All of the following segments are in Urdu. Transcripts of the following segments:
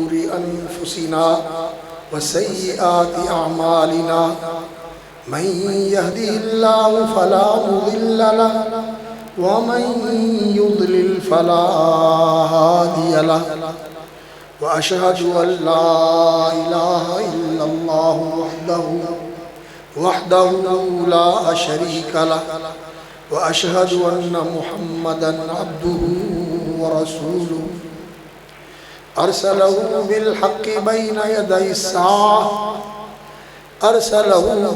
شرور أنفسنا وسيئات أعمالنا من يهده الله فلا مضل له ومن يضلل فلا هادي له وأشهد أن لا إله إلا الله وحده لا شريك له وأشهد أن محمدًا عبده ورسوله أرسله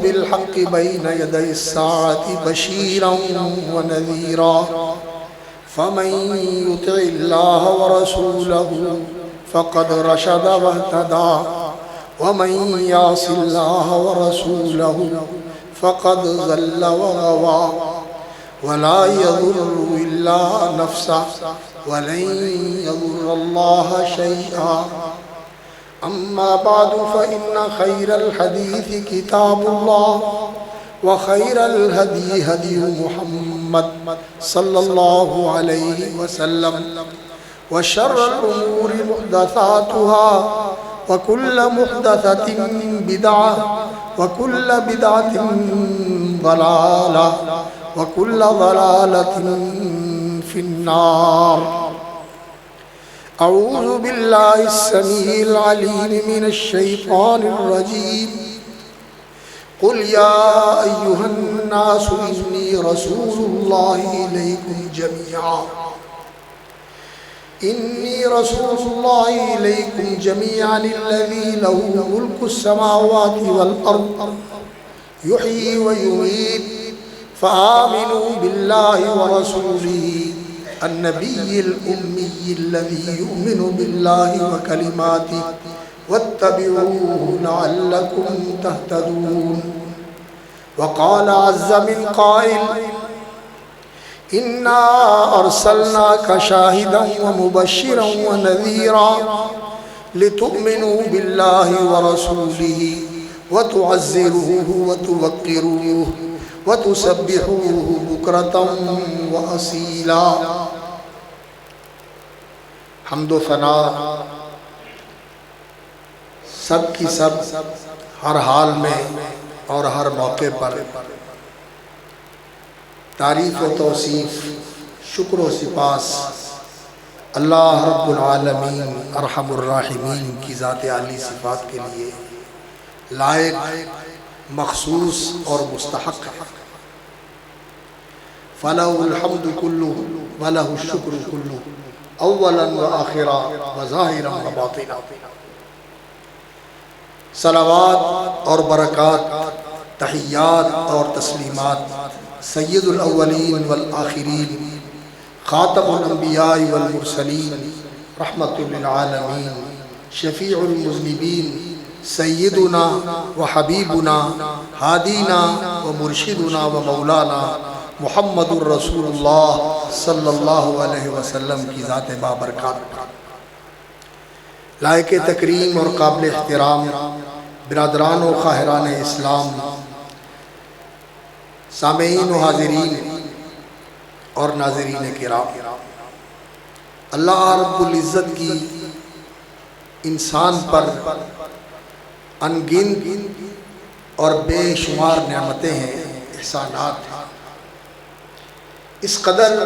بالحق بين يدي الساعة بشيرا ونذيرا فمن يطع الله ورسوله فقد رشد واهتدى ومن يعص الله ورسوله فقد ضل وغوى ولا يضر إلا نفسه ولن يضر الله شيئا أما بعد فإن خير الحديث كتاب الله وخير الهدي هدي محمد صلى الله عليه وسلم وشر الأمور محدثاتها وكل محدثة بدعة وكل بدعة ضلالة وكل ضلالة في النار أعوذ بالله السميع العليم من الشيطان الرجيم قل يا أيها الناس إني رسول الله إليكم جميعا الذي له ملك السماوات والأرض يحيي ويميت فآمنوا بالله ورسوله النبي الأمي الذي يؤمن بالله وكلماته واتبعوه لعلكم تهتدون وقال عز من قائل إنا أرسلناك شاهدا ومبشرا ونذيرا لتؤمنوا بالله ورسوله وتعزروه وتوقروه وتسبحوه بكرة وأصيلا حمد و ثنا سب کی سب ہر حال میں اور ہر موقع پر تعریف و توصیف شکر و سپاس اللہ رب العالمین ارحم الراحمین کی ذات عالی صفات کے لیے لائق مخصوص اور مستحق ہے فَلَهُ الْحَمْدُ كُلُّهُ وَلَهُ الشُّكْرُ كُلُّهُ اولا و آخرا و ظاہرا و باطنا صلوات اور برکات تحیات اور تسلیمات سید الاولین والآخرین خاتم الانبیاء والمرسلین رحمت للعالمین شفیع المذنبین سیدنا و حبیبنا ہادینا و مرشدنا و مولانا محمد الرسول اللہ صلی اللہ علیہ وسلم کی ذات بابرکات لائق تکریم اور قابل احترام برادران و خواہران اسلام سامعین و حاضرین اور ناظرین کرام اللہ رب العزت کی انسان پر انگنت اور بے شمار نعمتیں ہیں احسانات ہیں اس قدر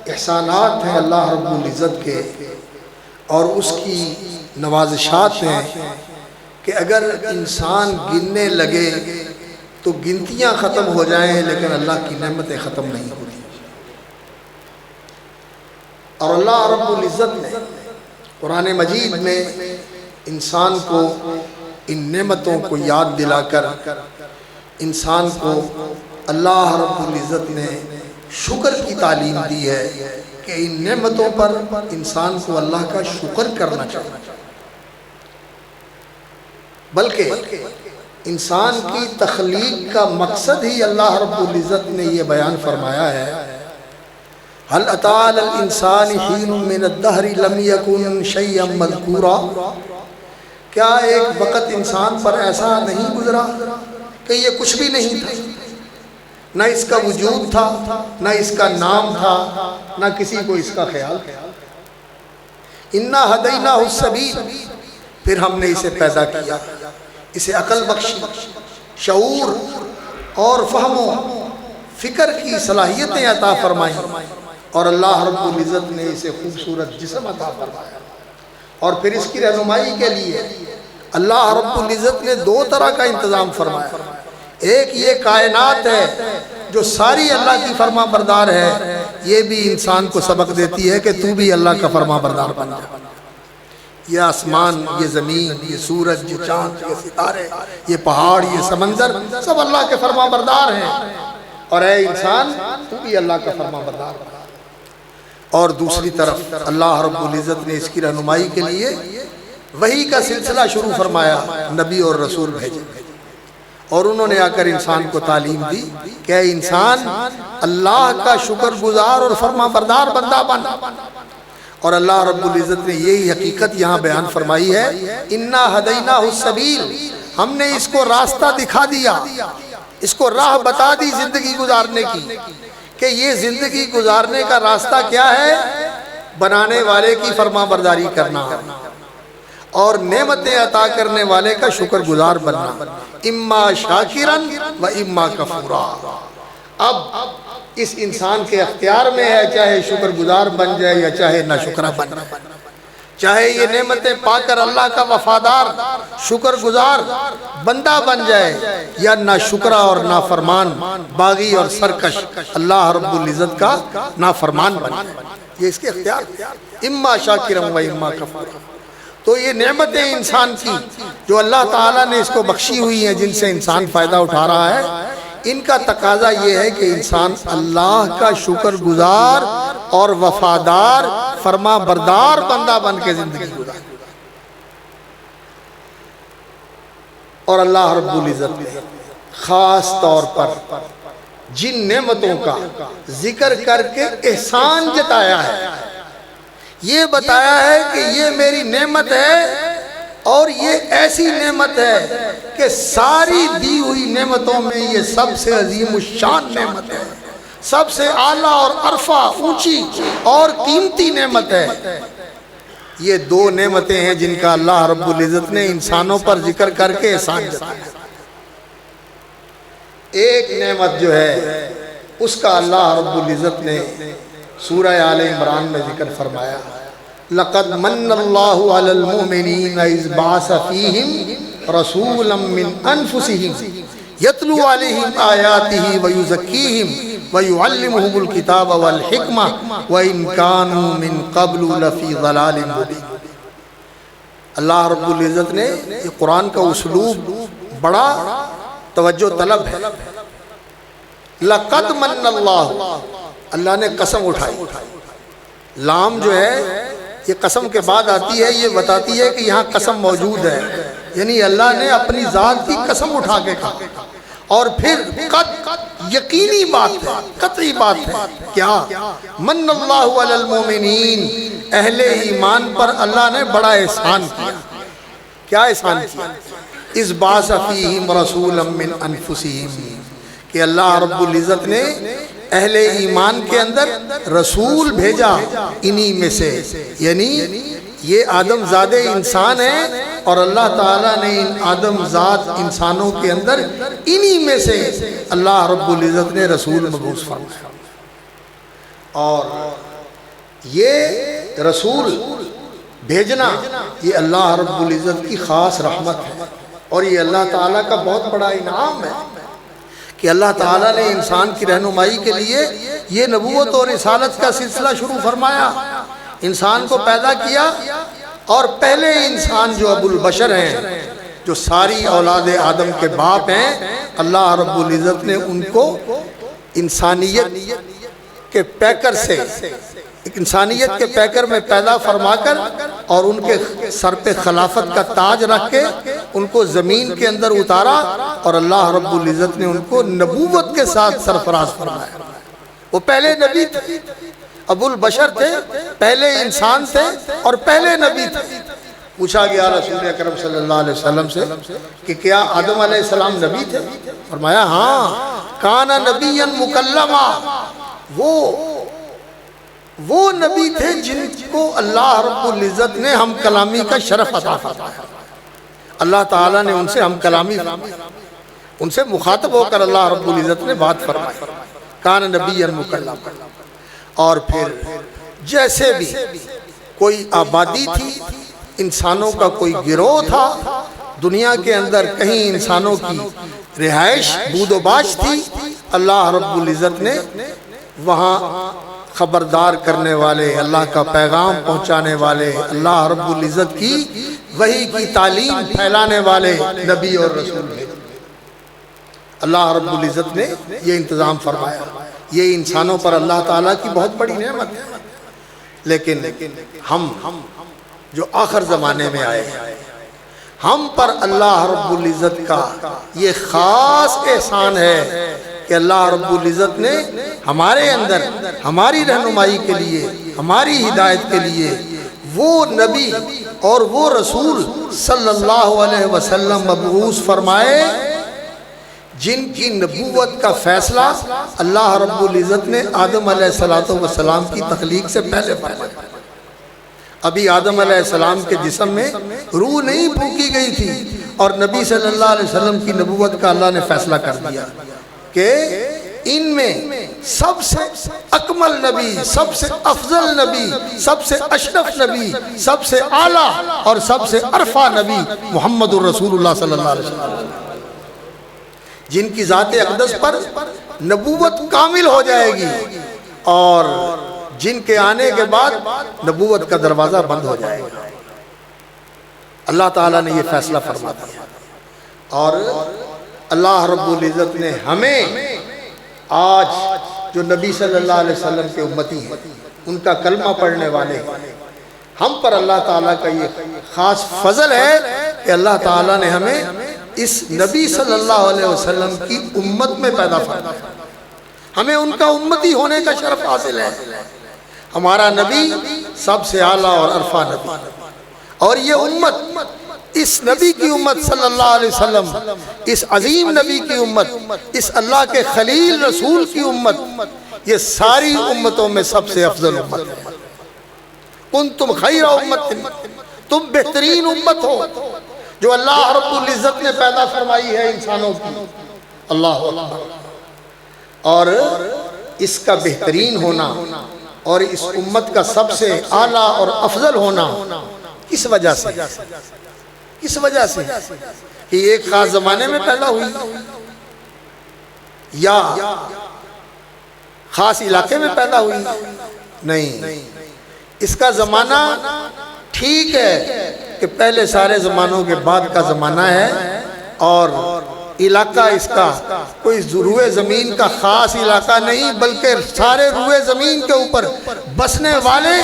احسانات ہیں اللہ رب العزت کے اور اس کی نوازشات ہیں کہ اگر انسان گننے لگے تو گنتیاں ختم ہو جائیں لیکن اللہ کی نعمتیں ختم نہیں ہوتی اور اللہ رب العزت نے قرآن مجید میں انسان کو ان نعمتوں کو یاد دلا کر انسان کو اللہ رب العزت نے شکر کی تعلیم دی ہے کہ ان نعمتوں پر انسان کو اللہ کا شکر کرنا چاہیے بلکہ انسان کی تخلیق کا مقصد ہی اللہ رب العزت نے یہ بیان فرمایا ہے هل اتى على الانسان حين من الدهر لم يكن شيئا مذكورا کیا ایک وقت انسان پر ایسا نہیں گزرا کہ یہ کچھ بھی نہیں تھا نہ اس کا وجود تھا نہ اس کا نام تھا نہ کسی کو اس کا خیال تھا اِنَّا هَدَيْنَاهُ السَّبِيلَ پھر ہم نے اسے پیدا کیا، اسے عقل بخشی، شعور اور فہم و فکر کی صلاحیتیں عطا فرمائیں، اور اللہ رب العزت نے اسے خوبصورت جسم عطا فرمایا۔ اور پھر اس کی رہنمائی کے لیے اللہ رب العزت نے دو طرح کا انتظام فرمایا۔ ایک یہ کائنات ہے جو ساری اللہ کی فرما بردار ہے، یہ بھی انسان کو سبق دیتی ہے کہ تو بھی اللہ کا فرما بردار بن جا۔ یہ آسمان، یہ زمین، یہ سورج، یہ چاند، یہ ستارے، یہ پہاڑ، یہ سمندر، سب اللہ کے فرما بردار ہیں، اور اے انسان تو بھی اللہ کا فرما بردار بن۔ اور دوسری طرف اللہ رب العزت نے اس کی رہنمائی کے لیے وحی کا سلسلہ شروع فرمایا، نبی اور رسول بھیجے، اور انہوں نے آ کر انسان کو تعلیم دی کہ اے انسان اللہ کا شکر گزار اور فرما بردار بندہ بن۔ اور اللہ رب العزت نے یہی حقیقت یہاں بیان فرمائی ہے، اِنَّا هَدَيْنَاهُ السَّبِيلَ، ہم نے اس کو راستہ دکھا دیا، اس کو راہ بتا دی زندگی گزارنے کی، کہ یہ زندگی گزارنے کا راستہ کیا ہے؟ بنانے والے کی فرما برداری کرنا اور نعمتیں عطا کرنے والے کا شکر گزار بننا، اما شاکرن و اما کفورا۔ اب اس انسان کے اختیار میں ہے، چاہے شکر گزار بن جائے یا چاہے ناشکرا بن جائے، چاہے یہ نعمتیں پا کر اللہ کا وفادار شکر گزار بندہ بن جائے یا ناشکرا اور نافرمان باغی اور سرکش اللہ رب العزت کا نافرمان بن جائے، یہ اس کے اختیار ہے، اما شاکرن و اما کفورا۔ تو یہ نعمتیں انسان کی جو اللہ تعالیٰ نے اس کو بخشی ہوئی ہیں، جن سے انسان فائدہ اٹھا رہا ہے، ان کا تقاضا یہ ہے کہ انسان اللہ کا شکر گزار اور وفادار فرما بردار بندہ بن کے زندگی گزارے۔ اور اللہ رب العزت نے خاص طور پر جن نعمتوں کا ذکر کر کے احسان جتایا ہے، یہ بتایا ہے کہ یہ میری نعمت ہے، اور یہ ایسی نعمت ہے کہ ساری دی ہوئی نعمتوں میں یہ سب سے عظیم الشان نعمت ہے، سب سے اعلیٰ اور عرفہ اونچی اور قیمتی نعمت ہے۔ یہ دو نعمتیں ہیں جن کا اللہ رب العزت نے انسانوں پر ذکر کر کے احسان جتایا۔ ایک نعمت جو ہے اس کا اللہ رب العزت نے سورہ آل عمران میں ذکر فرمایا، لَقَدْ مَنَّ اللَّهُ عَلَى الْمُؤْمِنِينَ إِذْ بَعَثَ فِيهِمْ رَسُولًا مِّنْ أَنفُسِهِمْ يَتْلُو عَلَيْهِمْ آيَاتِهِ وَيُزَكِّيهِمْ وَيُعَلِّمُهُمُ الْكِتَابَ وَالْحِكْمَةَ وَإِنْ كَانُوا مِنْ قَبْلُ لَفِي ضَلَالٍ مُبِينٍ۔ اللہ رب العزت نے یہ قرآن کا اسلوب بڑا توجہ طلب ہے۔ لَقَدْ مَنَّ اللَّهُ، اللہ نے قسم اٹھائی، لام جو ہے یہ قسم کے بعد آتی ہے، یہ بتاتی ہے کہ یہاں قسم موجود ہے، یعنی اللہ نے اپنی ذات کی قسم اٹھا کے کہا، اور پھر قد یقینی بات ہے، قطعی بات ہے، کیا؟ من اللہ علی المومنین، اہل ایمان پر اللہ نے بڑا احسان کیا۔ کیا احسان کیا؟ اذ بعث فیہم رسولا من انفسہم، کہ اللہ رب العزت نے اہل ایمان کے اندر رسول بھیجا انہی میں سے، یعنی یہ آدم زادے انسان ہیں، اور اللہ تعالیٰ نے ان آدم زاد انسانوں کے اندر انہی میں سے اللہ رب العزت نے رسول مبعوث فرمایا۔ اور یہ رسول بھیجنا یہ اللہ رب العزت کی خاص رحمت ہے، اور یہ اللہ تعالیٰ کا بہت بڑا انعام ہے کہ اللہ تعالیٰ نے انسان کی رہنمائی کے لیے یہ نبوت اور رسالت کا سلسلہ شروع فرمایا، انسان کو پیدا کیا، اور پہلے انسان جو ابو البشر ہیں، جو ساری اولاد آدم کے باپ ہیں، اللہ رب العزت نے ان کو انسانیت کے پیکر سے، انسانیت کے پیکر میں پیدا فرما کر، اور ان کے سر پہ خلافت کا تاج رکھ کے ان کو زمین کے اندر اتارا، اور اللہ رب العزت نے ان کو نبوت کے ساتھ سرفراز فرمایا۔ وہ پہلے نبی تھے، ابو البشر تھے، پہلے انسان تھے اور پہلے نبی تھے۔ پوچھا گیا رسول اکرم صلی اللہ علیہ وسلم سے کہ کیا آدم علیہ السلام نبی تھے؟ فرمایا ہاں، کانا نبیا مکلما، وہ نبی تھے جن کو اللہ رب العزت نے ہم کلامی کا شرف عطا فرمایا۔ اللہ تعالیٰ نے ان سے ہم کلامی، ان سے مخاطب ہو کر اللہ رب العزت نے بات فرمائی، کان نبی مکلم۔ اور پھر جیسے بھی کوئی آبادی تھی، انسانوں کا کوئی گروہ تھا دنیا کے اندر، کہیں انسانوں کی رہائش بود و باش تھی، اللہ رب العزت نے وہاں خبردار کرنے والے، اللہ کا پیغام پہنچانے والے، اللہ رب العزت کی وحی کی تعلیم پھیلانے والے نبی اور رسول ہیں۔ اللہ رب العزت نے یہ انتظام فرمایا۔ یہ انسانوں پر اللہ تعالیٰ کی بہت بڑی نعمت ہے۔ لیکن ہم جو آخر زمانے میں آئے ہیں، ہم پر اللہ رب العزت کا یہ خاص احسان ہے کہ اللہ رب العزت نے ہمارے اندر ہماری رہنمائی کے لیے، ہماری ہدایت کے لیے وہ نبی اور وہ رسول صلی اللہ علیہ وسلم مبعوث فرمائے جن کی نبوت کا فیصلہ اللہ رب العزت نے آدم علیہ السلام کی تخلیق سے پہلے فرمایا۔ ابھی آدم علیہ السلام کے جسم میں روح نہیں پھونکی گئی تھی، اور نبی صلی اللہ علیہ وسلم کی نبوت کا اللہ نے فیصلہ کر دیا کہ ان میں سب سے اکمل نبی، سب سے افضل نبی، سب سے اشرف نبی، سب سے اعلیٰ اور سب سے عرفہ نبی محمد الرسول اللہ صلی اللہ علیہ وسلم، جن کی ذات اقدس پر نبوت کامل ہو جائے گی اور جن کے آنے کے بعد نبوت کا دروازہ بند ہو جائے گا۔ اللہ تعالیٰ نے یہ فیصلہ فرما دیا، اور اللہ رب العزت نے ہمیں آج جو نبی صلی اللہ علیہ وسلم کے امتی ہیں، ان کا کلمہ پڑھنے والے ہیں، ہم پر اللہ تعالیٰ کا یہ خاص فضل ہے کہ اللہ تعالیٰ نے ہمیں اس نبی صلی اللہ علیہ وسلم کی امت میں پیدا فرمایا۔ ہمیں ان کا امتی ہونے کا شرف حاصل ہے۔ ہمارا نبی سب سے اعلیٰ اور عرفہ نبی، اور یہ امت، اس نبی کی امت صلی اللہ علیہ وسلم، اس عظیم نبی کی امت، اس اللہ کے خلیل رسول کی امت، یہ ساری امتوں میں سب سے افضل امت ہے۔ کنتم خیر امت، تم بہترین امت ہو جو اللہ رب العزت نے پیدا فرمائی ہے انسانوں کی۔ اللہ اکبر۔ اور اس کا بہترین ہونا اور اس امت کا سب سے اعلیٰ اور افضل ہونا کس وجہ سے؟ کس وجہ سے؟ کہ ایک خاص زمانے میں پیدا ہوئی یا خاص علاقے میں پیدا ہوئی؟ نہیں، اس کا زمانہ ٹھیک ہے کہ پہلے سارے زمانوں کے بعد کا زمانہ ہے، اور علاقہ اس کا کوئی روئے زمین کا خاص علاقہ نہیں، بلکہ سارے روئے زمین کے اوپر بسنے والے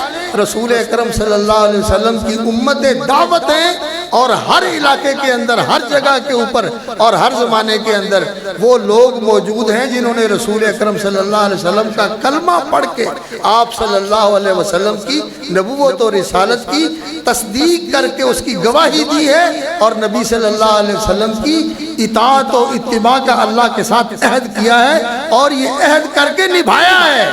رسول اکرم صلی اللہ علیہ وسلم کی امت دعوت ہیں، اور ہر علاقے کے اندر، ہر جگہ کے اوپر اور ہر زمانے کے اندر وہ لوگ موجود ہیں جنہوں نے رسول اکرم صلی اللہ علیہ وسلم کا کلمہ پڑھ کے آپ صلی اللہ علیہ وسلم کی نبوت اور رسالت کی تصدیق کر کے اس کی گواہی دی ہے، اور نبی صلی اللہ علیہ وسلم کی اطاعت و اتباع کا اللہ کے ساتھ عہد کیا ہے، اور یہ عہد کر کے نبھایا ہے۔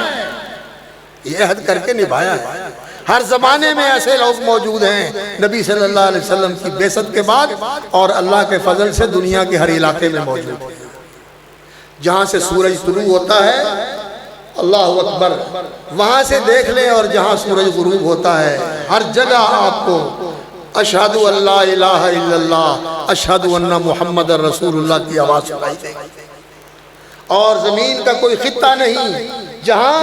یہ عہد کر کے نبھایا ہے۔ ہر زمانے میں ایسے لوگ موجود ہیں نبی صلی اللہ علیہ وسلم کی بعثت کے بعد، اور اللہ کے فضل سے دنیا کے ہر علاقے میں موجود ہیں۔ جہاں سے سورج طلوع ہوتا ہے، اللہ اکبر، وہاں سے دیکھ لیں، اور جہاں سورج غروب ہوتا ہے ہر جگہ آپ کو اشہد ان لا الہ الا اللہ، اشہد ان محمد رسول اللہ کی آواز سنائی دے گی۔ اور زمین کا کوئی خطہ نہیں جہاں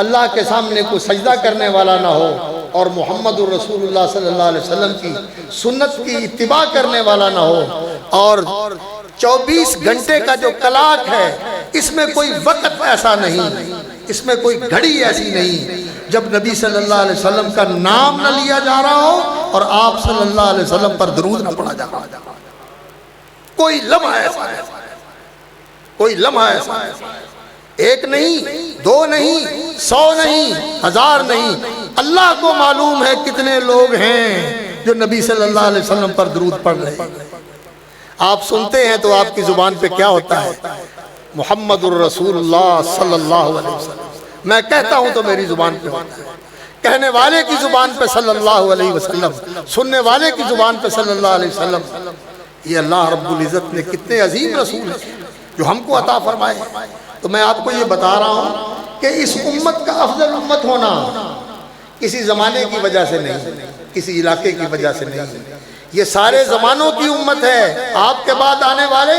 اللہ کے سامنے کوئی سجدہ کرنے والا نہ ہو، اور محمد الرسول اللہ صلی اللہ علیہ وسلم کی سنت کی اتباع کرنے والا نہ ہو، اور 24 گھنٹے کا جو کلاک ہے اس میں کوئی وقت ایسا نہیں، اس میں کوئی گھڑی ایسی نہیں جب نبی صلی اللہ علیہ وسلم کا نام نہ لیا جا رہا ہو اور آپ صلی اللہ علیہ وسلم پر درود نہ پڑھا جا رہا ہو۔ کوئی لمحہ ایسا ہے، کوئی لمحہ ایسا ہے، ایک نہیں، دو نہیں، 100 نہیں، 1000 نہیں، اللہ کو معلوم ہے کتنے لوگ ہیں جو نبی صلی اللہ علیہ وسلم پر درود پڑھ رہے ہیں۔ آپ سنتے ہیں تو آپ کی زبان پہ کیا ہوتا ہے؟ محمد الرسول اللہ صلی اللہ علیہ وسلم، میں کہتا ہوں تو میری زبان پہ ہوتا ہے، کہنے والے کی زبان پہ صلی اللہ علیہ وسلم، سننے والے کی زبان پہ صلی اللہ علیہ وسلم۔ یہ اللہ رب العزت نے کتنے عظیم رسول ہیں جو ہم کو عطا فرمائے۔ تو میں آپ کو یہ بتا رہا ہوں کہ اس امت کا افضل امت ہونا کسی زمانے کی وجہ سے نہیں، کسی علاقے کی وجہ سے نہیں، یہ سارے زمانوں کی امت ہے۔ آپ کے بعد آنے والے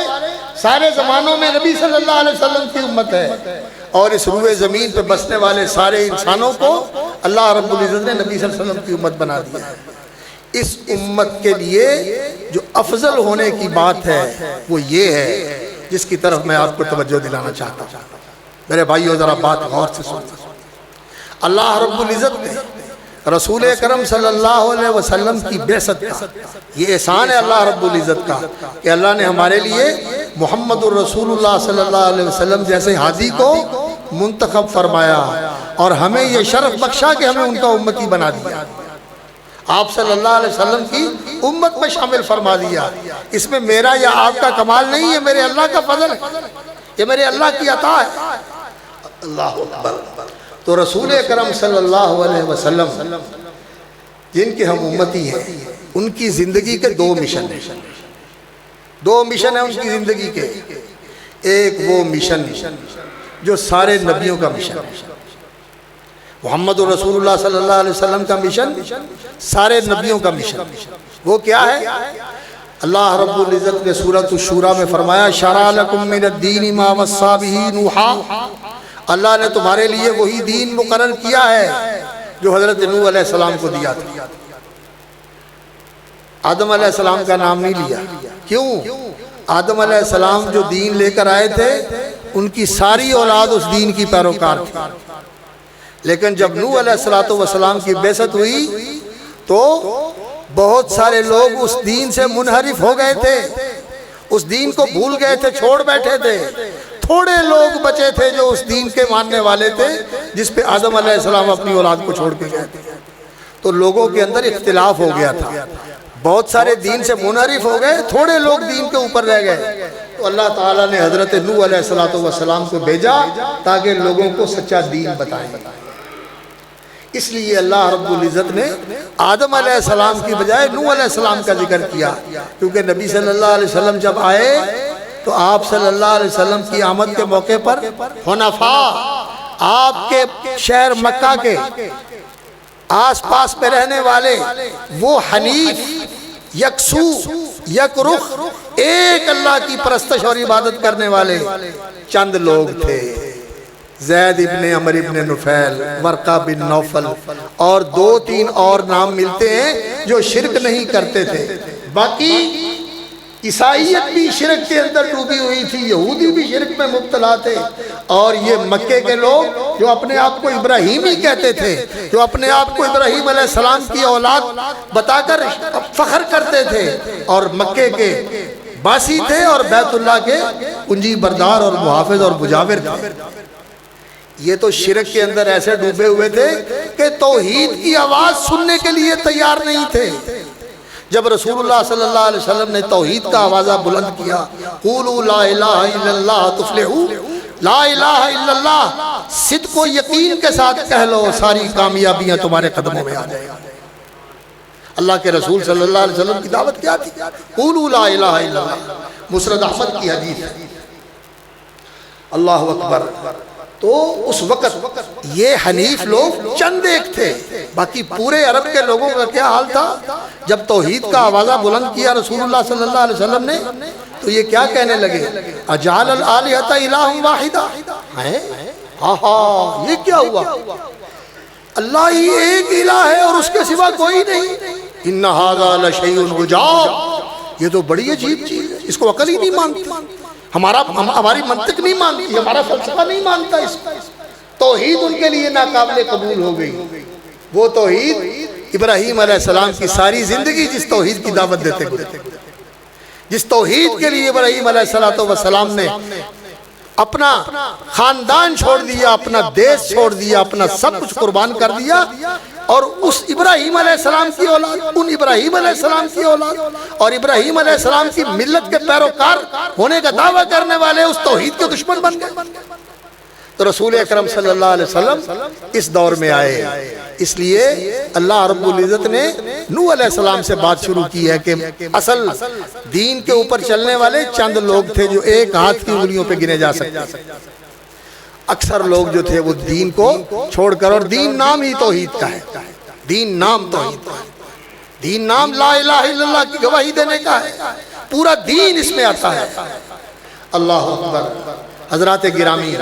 سارے زمانوں میں نبی صلی اللہ علیہ وسلم کی امت ہے، اور اس روئے زمین پہ بسنے والے سارے انسانوں کو اللہ رب العزت نے نبی صلی اللہ علیہ وسلم کی امت بنا دیا ہے۔ اس امت کے لیے جو افضل ہونے کی بات ہے وہ یہ ہے جس کی طرف میں آپ کو توجہ دلانا چاہتا ہوں۔ میرے بھائیو ذرا بات غور سے سنیں۔ اللہ رب العزت نے رسول اکرم صلی اللہ علیہ وسلم کی بعثت کا یہ احسان ہے اللہ رب العزت کا کہ اللہ نے ہمارے لیے محمد الرسول اللہ صلی اللہ علیہ وسلم جیسے ہادی کو منتخب فرمایا اور ہمیں یہ شرف بخشا کہ ہمیں ان کا امتی بنا دیا، آپ صلی اللہ علیہ وسلم کی امت میں شامل فرما دیا۔ اس میں میرا یا آپ کا کمال نہیں ہے، میرے اللہ کا فضل ہے، یہ میرے اللہ کی عطا ہے۔ اللہ اکبر۔ تو رسول اکرم صلی اللہ علیہ وسلم جن کے ہم امتی ہیں ان کی زندگی کے دو مشن ہیں، دو مشن ہیں ان کی زندگی کے۔ ایک وہ مشن جو سارے نبیوں کا مشن ہے، محمد رسول اللہ صلی اللہ علیہ وسلم کا مشن سارے نبیوں کا مشن، وہ کیا ہے؟ اللہ رب العزت نے سورۃ الشورى میں فرمایا شرع لکم من الدین ما وصی بہ نوحا، اللہ نے تمہارے لیے وہی دین مقرر کیا ہے جو حضرت نوح علیہ السلام کو دیا تھا۔ آدم علیہ السلام کا نام نہیں لیا، کیوں؟ آدم علیہ السلام جو دین لے کر آئے تھے ان کی ساری اولاد اس دین کی پیروکار تھی، لیکن جب نوح علیہ السلام کی بعثت ہوئی تو بہت سارے لوگ اس دین سے منحرف ہو گئے تھے، اس دین کو بھول گئے تھے، چھوڑ بیٹھے تھے۔ تھوڑے لوگ بچے تھے جو اس دین کے ماننے والے تھے جس پہ آدم علیہ السلام اپنی اولاد کو چھوڑ کے گئے تھے۔ تو لوگوں کے اندر اختلاف ہو گیا تھا، بہت سارے دین سے منحرف ہو گئے، تھوڑے لوگ دین کے اوپر رہ گئے۔ تو اللہ تعالیٰ نے حضرت نوح علیہ السلام کو بھیجا تاکہ لوگوں کو سچا دین بتائیں۔ اس لیے اللہ رب العزت نے آدم علیہ السلام کی بجائے نوح علیہ السلام کا ذکر کیا، کیونکہ نبی صلی اللہ علیہ وسلم جب آئے تو آپ صلی اللہ علیہ وسلم کی آمد کے موقع پر حنفاء، آپ کے شہر مکہ کے آس پاس میں رہنے والے وہ حنیف، یکسو، یک رخ، ایک اللہ کی پرستش اور عبادت کرنے والے چند لوگ تھے، زید ابن عمر ابن نفیل، ورقہ بن نوفل، اور دو تین اور نام ملتے ہیں جو شرک نہیں کرتے تھے۔ باقی عیسائیت بھی شرک کے اندر ڈوبی ہوئی تھی، یہودی بھی شرک میں مبتلا تھے، اور یہ مکے کے لوگ جو اپنے آپ کو ابراہیمی کہتے تھے، جو اپنے آپ کو ابراہیم علیہ السلام کی اولاد بتا کر فخر کرتے تھے اور مکے کے باسی تھے اور بیت اللہ کے کنجی بردار اور محافظ اور مجاور تھے، یہ تو شرک کے اندر ایسے ڈوبے ہوئے تھے کہ توحید کی آواز سننے کے لیے تیار نہیں تھے۔ جب رسول اللہ صلی اللہ علیہ وسلم نے توحید کا آوازہ بلند کیا، قولوا لا الہ الا اللہ تفلحوا، لا الہ الا اللہ صدق و یقین کے ساتھ کہہ لو، ساری کامیابیاں تمہارے قدموں میں آ جائیں۔ اللہ کے رسول صلی اللہ علیہ وسلم کی دعوت کیا تھی؟ قولوا لا الہ الا اللہ، مسند احمد کی حدیث ہے۔ اللہ اکبر۔ تو اس وقت یہ حنیف لوگ چند ایک تھے، باقی پورے عرب کے لوگوں کا کیا حال تھا؟ جب توحید کا آوازہ بلند کیا رسول اللہ صلی اللہ علیہ وسلم نے تو یہ کیا کہنے لگے؟ اجعل الآلہۃ الہ واحدہ، یہ کیا ہوا؟ اللہ ہی ایک الہ ہے اور اس کے سوا کوئی نہیں۔ ان ھذا لشیء عجاب، یہ تو بڑی عجیب چیز ہے، اس کو عقل ہی نہیں مانتی، ہماری منطق نہیں مانتی، ہمارا فلسفہ نہیں مانتا اس کو۔ توحید ان کے لیے ناقابل قبول ہو گئی، وہ توحید ابراہیم علیہ السلام کی ساری زندگی جس توحید کی دعوت دیتے ہوئے، جس توحید کے لیے ابراہیم علیہ السلام نے اپنا خاندان چھوڑ دیا، اپنا دیش چھوڑ دیا، اپنا سب کچھ قربان کر دیا، اور اس ابراہیم علیہ السلام کی اولاد، ان ابراہیم علیہ السلام کی اولاد اور ابراہیم علیہ السلام کی ملت کے پیروکار ہونے کا دعویٰ کرنے والے اس توحید کے دشمن بن گئے۔ تو رسول اکرم صلی اللہ علیہ وسلم اس دور میں آئے، اس لیے اللہ رب العزت نے نوح علیہ السلام سے بات شروع کی ہے کہ اصل دین کے اوپر چلنے والے چند لوگ تھے جو ایک ہاتھ کی انگلیوں پہ گنے جا سکتے، اکثر لوگ جو تھے وہ دین کو چھوڑ کر، اور دین نام ہی توحید کا ہے، دین نام توحید کا ہے، دین نام لا الہ الا اللہ کی گواہی دینے کا ہے، پورا دین اس میں آتا ہے۔ اللہ اکبر۔ حضرات گرامی،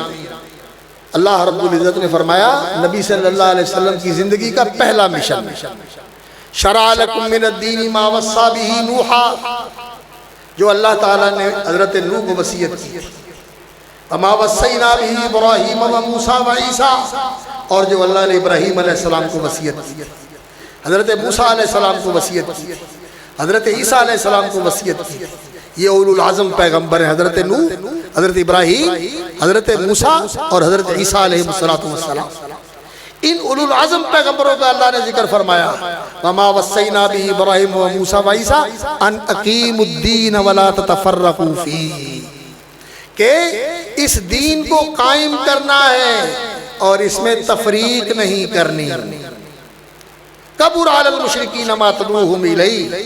اللہ رب العزت نے فرمایا نبی صلی اللہ علیہ وسلم کی زندگی کا پہلا مشن، شرع لکم من الدین ما وصی بہ نوحا، جو اللہ تعالیٰ نے حضرت نوح کو وصیت کی، وما وصینا بہ ابراہیم وموسیٰ وعیسیٰ، اور جو اللہ نے ابراہیم علیہ السلام کو وصیت کی، حضرت موسیٰ علیہ السلام کو وصیت کی، حضرت عیسیٰ علیہ السلام کو وصیت کی۔ یہ اولو العظم پیغمبر ہیں، حضرت نوح، حضرت ابراہیم، حضرت موسیٰ اور حضرت عیسیٰ علیہ السلام۔ ان اولو العظم پیغمبروں کا اللہ نے ذکر فرمایا، وما وصینا بہ ابراہیم وموسیٰ وعیسیٰ ان اقیموا الدین ولا تتفرقوا فیہ، کہ اس دین کو قائم کرنا ہے اور اس میں تفریق نہیں کرنی۔ کبر علی المشرکین ما تدعوہم الیہ،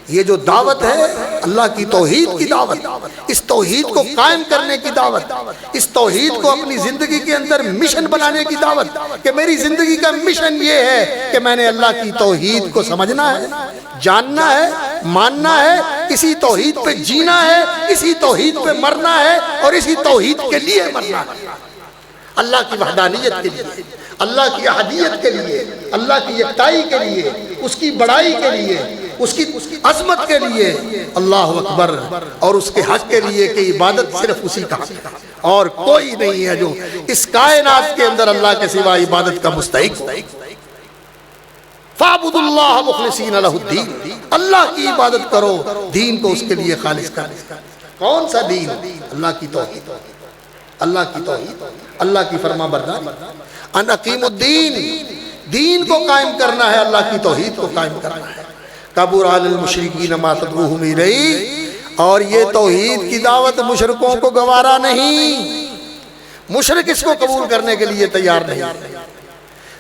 یہ جو دعوت ہے اللہ کی توحید کی دعوت، اس توحید کو قائم کرنے کی دعوت، اس توحید کو اپنی زندگی کے اندر مشن بنانے کی دعوت، کہ میری زندگی کا مشن یہ ہے کہ میں نے اللہ کی توحید کو سمجھنا ہے، جاننا ہے، ماننا ہے، اسی توحید پہ جینا ہے، اسی توحید پہ مرنا ہے، اور اسی توحید کے لیے مرنا ہے، اللہ کی وحدانیت کے لیے، اللہ کی احدیت کے لیے، اللہ کی یکتائی کے لیے، اس کی بڑائی کے لیے، اس کی عظمت کے لیے، اللہ اکبر، اور اس کے حق کے لیے کہ عبادت صرف اسی کا حق ہے، اور کوئی نہیں ہے جو اس کائنات کے اندر اللہ کے سوا عبادت کا مستحق ہو۔ فَاعْبُدُوا اللَّهَ مُخْلِصِينَ لَهُ الدِّينَ، اللہ کی عبادت کرو، دین کو اس کے لیے خالص کرو۔ کون سا دین؟ اللہ کی توحید، اللہ کی توحید، اللہ کی فرما برداری، ان اقیم الدین، دین کو قائم کرنا ہے، اللہ کی توحید کو قائم کرنا ہے۔ کبر علی المشرکین ما تدعوہم الیہ، اور یہ توحید کی دعوت مشرکوں کو گوارا نہیں، مشرک اس کو قبول کرنے کے لیے تیار نہیں۔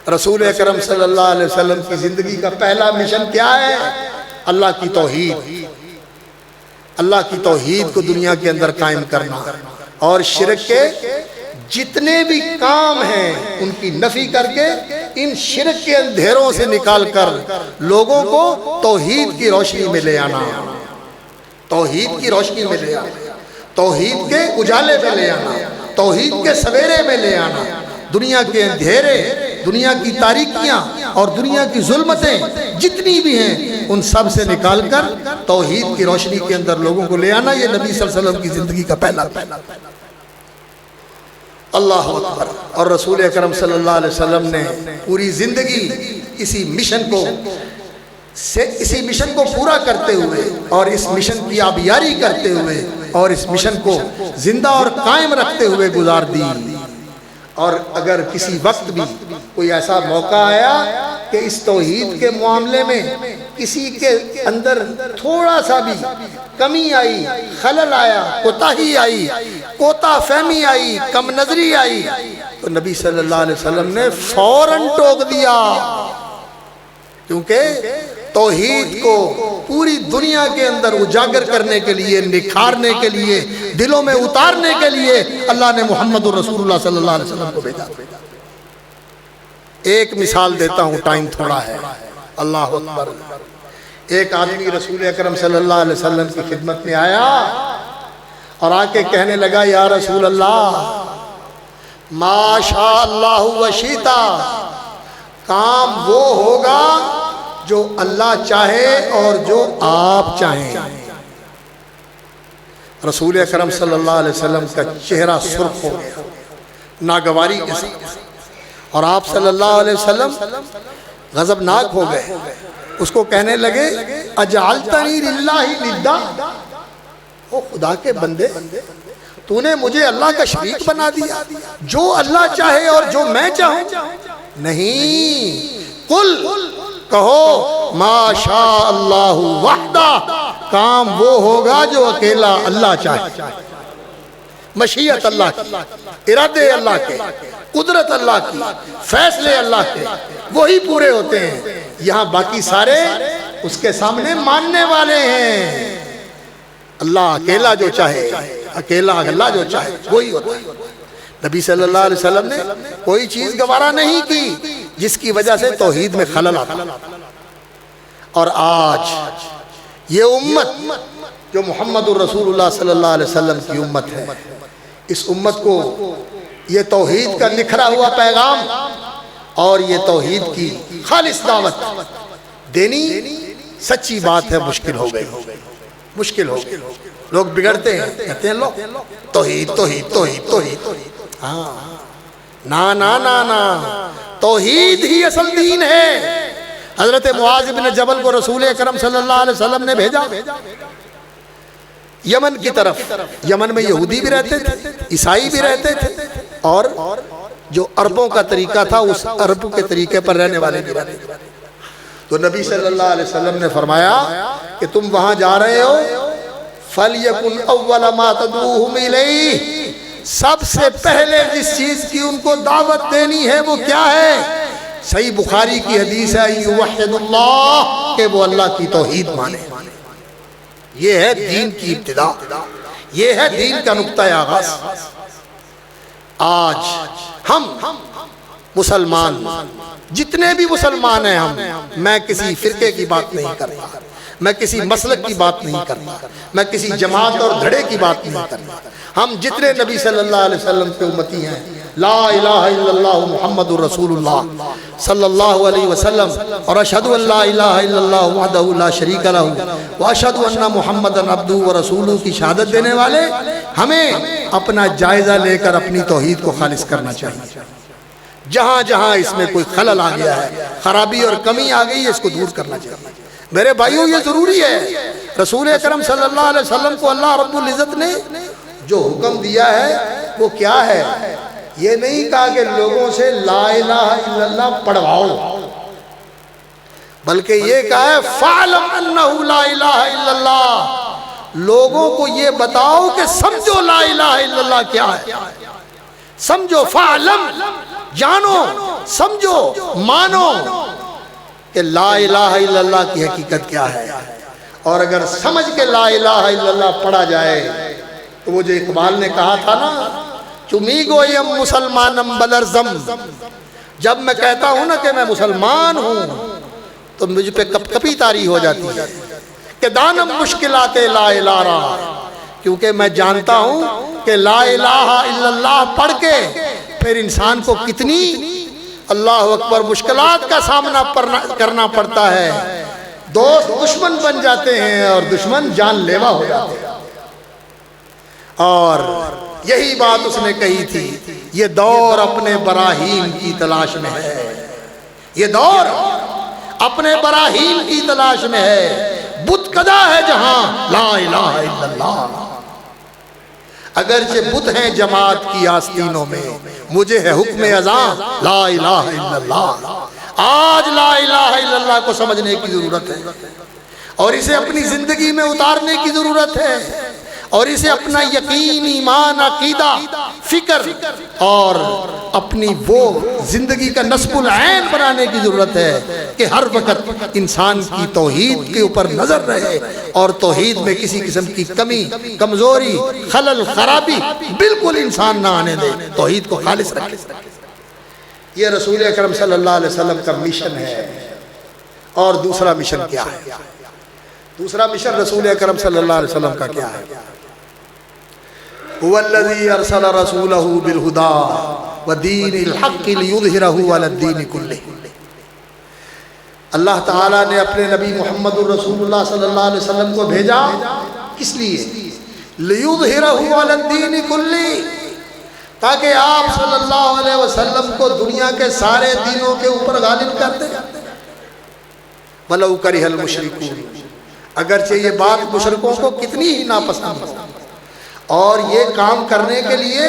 رسول اکرم صلی اللہ علیہ وسلم کی زندگی کا پہلا مشن کیا ہے؟ اللہ کی توحید، اللہ کی توحید کو دنیا کے اندر قائم کرنا، اور شرک کے جتنے بھی کام ہیں ان کی نفی کر کے ان شرک کے اندھیروں سے نکال کر لوگوں کو توحید کی روشنی میں لے آنا، توحید کی روشنی میں لے آنا، توحید کے اجالے میں لے آنا، توحید کے سویرے میں لے آنا، دنیا کے اندھیرے، دنیا کی تاریکیاں اور دنیا کی ظلمتیں جتنی بھی ہیں ان سب سے نکال کر توحید کی روشنی کے اندر لوگوں کو لے آنا، یہ نبی صلی اللہ علیہ وسلم کی زندگی کا پہلا اللہ اکبر۔ اور رسول اکرم صلی اللہ علیہ وسلم نے پوری زندگی اسی مشن کو پورا کرتے ہوئے اور اس مشن کی آبیاری کرتے ہوئے اور اس مشن کو زندہ اور قائم رکھتے ہوئے گزار دی۔ اور اگر کسی وقت بھی کوئی ایسا موقع آیا کہ اس توحید کے معاملے میں کسی کے اندر تھوڑا سا بھی کمی آئی، خلل آیا، کوتاہی آئی، کوتا فہمی آئی، کم نظری آئی، تو نبی صلی اللہ علیہ وسلم نے فوراً ٹوک دیا، کیونکہ توحید کو پوری دنیا کے اندر اجاگر کرنے کے لیے، نکھارنے کے لیے، دلوں میں اتارنے کے لیے اللہ نے محمد رسول اللہ صلی اللہ علیہ وسلم کو بھیجا۔ ایک مثال دیتا ہوں، ٹائم تھوڑا ہے۔ اللہ اکبر۔ ایک آدمی رسول اکرم صلی اللہ علیہ وسلم کی خدمت میں آیا اور آ کے کہنے لگا، یا رسول اللہ، ما شاء اللہ وشیتا، کام وہ ہوگا جو اللہ چاہے اور جو آپ چاہیں۔ رسول اکرم صلی اللہ علیہ وسلم کا چہرہ سرخ ہو گیا ناگواری کے ساتھ، اور آپ صلی اللہ علیہ وسلم غضبناک ہو گئے، اس کو کہنے لگے، اجعلتنی للہ ندا، او خدا کے بندے، تو نے مجھے اللہ کا شریک بنا دیا، جو اللہ چاہے اور جو میں چاہوں؟ نہیں، قل، کہو، ما شاء اللہ وحدہ، کام وہ ہوگا جو اکیلا اللہ چاہے۔ مشیت اللہ کی، ارادے اللہ کے، قدرت اللہ کی، فیصلے اللہ کے، وہی پورے ہوتے ہیں۔ یہاں باقی سارے اس کے سامنے ماننے والے ہیں۔ اللہ اکیلا جو چاہے، اکیلا اللہ جو چاہے وہی ہوتا ہے۔ نبی صلی اللہ علیہ وسلم نے کوئی چیز گوارا نہیں کی جس کی وجہ سے توحید میں خلل آتا۔ اور آج یہ امت جو محمد الرسول اللہ صلی اللہ علیہ وسلم کی امت ہے، اس امت کو یہ توحید کا نکھرا ہوا پیغام اور یہ توحید کی خالص دعوت دینی سچی بات ہے، مشکل ہو گئی، مشکل ہو گئی۔ لوگ بگڑتے ہیں، کہتے ہیں لوگ توحید توحید توحید توحید، ہاں نا نا نا نا، توحید ہی اصل دین ہے۔ حضرت معاذ بن جبل کو رسول اکرم صلی اللہ علیہ وسلم نے بھیجا یمن کی طرف۔ یمن میں یہودی بھی رہتے تھے، عیسائی بھی رہتے تھے، اور جو عربوں کا طریقہ تھا اس عرب کے طریقے پر رہنے والے بھی رہتے تھے۔ تو نبی صلی اللہ علیہ وسلم نے فرمایا کہ تم وہاں جا رہے ہو، فَلْيَكُنْ أَوَّلَ مَا تَدْعُوهُمْ إِلَيْهِ، سب سے پہلے جس چیز کی ان کو دعوت دینی ہے وہ کیا ہے؟ صحیح بخاری کی حدیث ہے یوحد اللہ، کہ وہ اللہ کی توحید مانے۔ یہ ہے دین کی ابتدا، یہ ہے دین کا نقطہ آغاز۔ آج ہم مسلمان جتنے بھی مسلمان ہیں، میں کسی فرقے کی بات نہیں کرتا، میں کسی مسلک کی بات نہیں کرتا، میں کسی جماعت اور دھڑے کی بات نہیں کرتا۔ ہم جتنے نبی صلی اللہ علیہ وسلم کے امتی ہیں، لا الہ الا اللہ محمد الرسول اللہ صلی اللہ علیہ وسلم، اور اشہد ان لا الہ الا اللہ وحدہ لا شریک لہ واشہد ان محمدًا عبدہ ورسولہ کی شہادت دینے والے، ہمیں اپنا جائزہ لے کر اپنی توحید کو خالص کرنا چاہیے۔ جہاں جہاں اس میں کوئی خلل آ گیا ہے، خرابی اور کمی آ گئی ہے، اس کو دور کرنا چاہیے۔ میرے بھائیوں، یہ ضروری ہے۔ رسول اکرم صلی اللہ علیہ وسلم کو اللہ رب العزت نے جو حکم دیا ہے وہ کیا ہے؟ یہ نہیں کہا کہ لوگوں سے لا الہ الا اللہ پڑھواؤ، بلکہ یہ کہا ہے فَعْلَمْ أَنَّهُ لَا إِلَهَ إِلَّا اللَّهِ، لوگوں کو یہ بتاؤ کہ سمجھو لا الہ الا اللہ کیا ہے، سمجھو، فَعْلَمْ جانو، سمجھو، مانو کہ لا الہ الا اللہ کی حقیقت کیا ہے۔ اور اگر سمجھ کے لا الہ الا اللہ پڑھا جائے تو وہ جو اقبال نے کہا تھا نا، چمی گویم مسلمانم بلرزم، جب میں کہتا ہوں نا کہ میں مسلمان ہوں تو مجھ پہ کپ کپی طاری ہو جاتی ہے کہ دانم مشکلات لا الہ را، کیونکہ میں جانتا ہوں کہ لا الہ الا اللہ پڑھ کے پھر انسان کو کتنی اللہ اکبر مشکلات کا سامنا کرنا پڑتا ہے۔ دوست دشمن بن جاتے ہیں اور دشمن جان لیوا ہو جاتے ہیں۔ اور یہی بات اس نے کہی تھی، یہ دور اپنے براہین کی تلاش میں ہے، یہ دور اپنے براہین کی تلاش میں ہے، بت کدا ہے جہاں لا الہ الا اللہ۔ اگرچہ بت ہیں جماعت کی آستینوں میں، مجھے ہے حکم اذاں لا الہ الا اللہ۔ آج لا الہ الا اللہ کو سمجھنے کی ضرورت ہے، اور اسے اپنی زندگی میں اتارنے کی ضرورت ہے، اور اسے اپنا یقین، ایمان، عقیدہ، فکر اور اپنی وہ زندگی کا نصب العین بنانے کی ضرورت ہے کہ ہر وقت انسان کی توحید کے اوپر نظر رہے اور توحید میں کسی قسم کی کمی، کمزوری، خلل، خرابی بالکل انسان نہ آنے دے، توحید کو خالص رکھے۔ یہ رسول اکرم صلی اللہ علیہ وسلم کا مشن ہے۔ اور دوسرا مشن کیا ہے؟ دوسرا مشن رسول اکرم صلی اللہ علیہ وسلم کا کیا ہے؟ هو الذي ارسل رسوله بالهدى ودين الحق ليظهره على الدين كله۔ اللہ تعالیٰ نے اپنے نبی محمد الرسول اللہ صلی اللہ علیہ وسلم کو بھیجا کس لیے؟ لِيُظْهِرَهُ عَلَى الدِّينِ كُلِّهِ، تاکہ آپ صلی اللہ علیہ وسلم کو دنیا کے سارے دینوں کے اوپر غالب کر دیں۔ وَلَوْ كَرِهَ الْمُشْرِكُونَ، اگرچہ یہ بات مشرکوں کو کتنی ہی ناپسند ہو، اور یہ کام کرنے کے لیے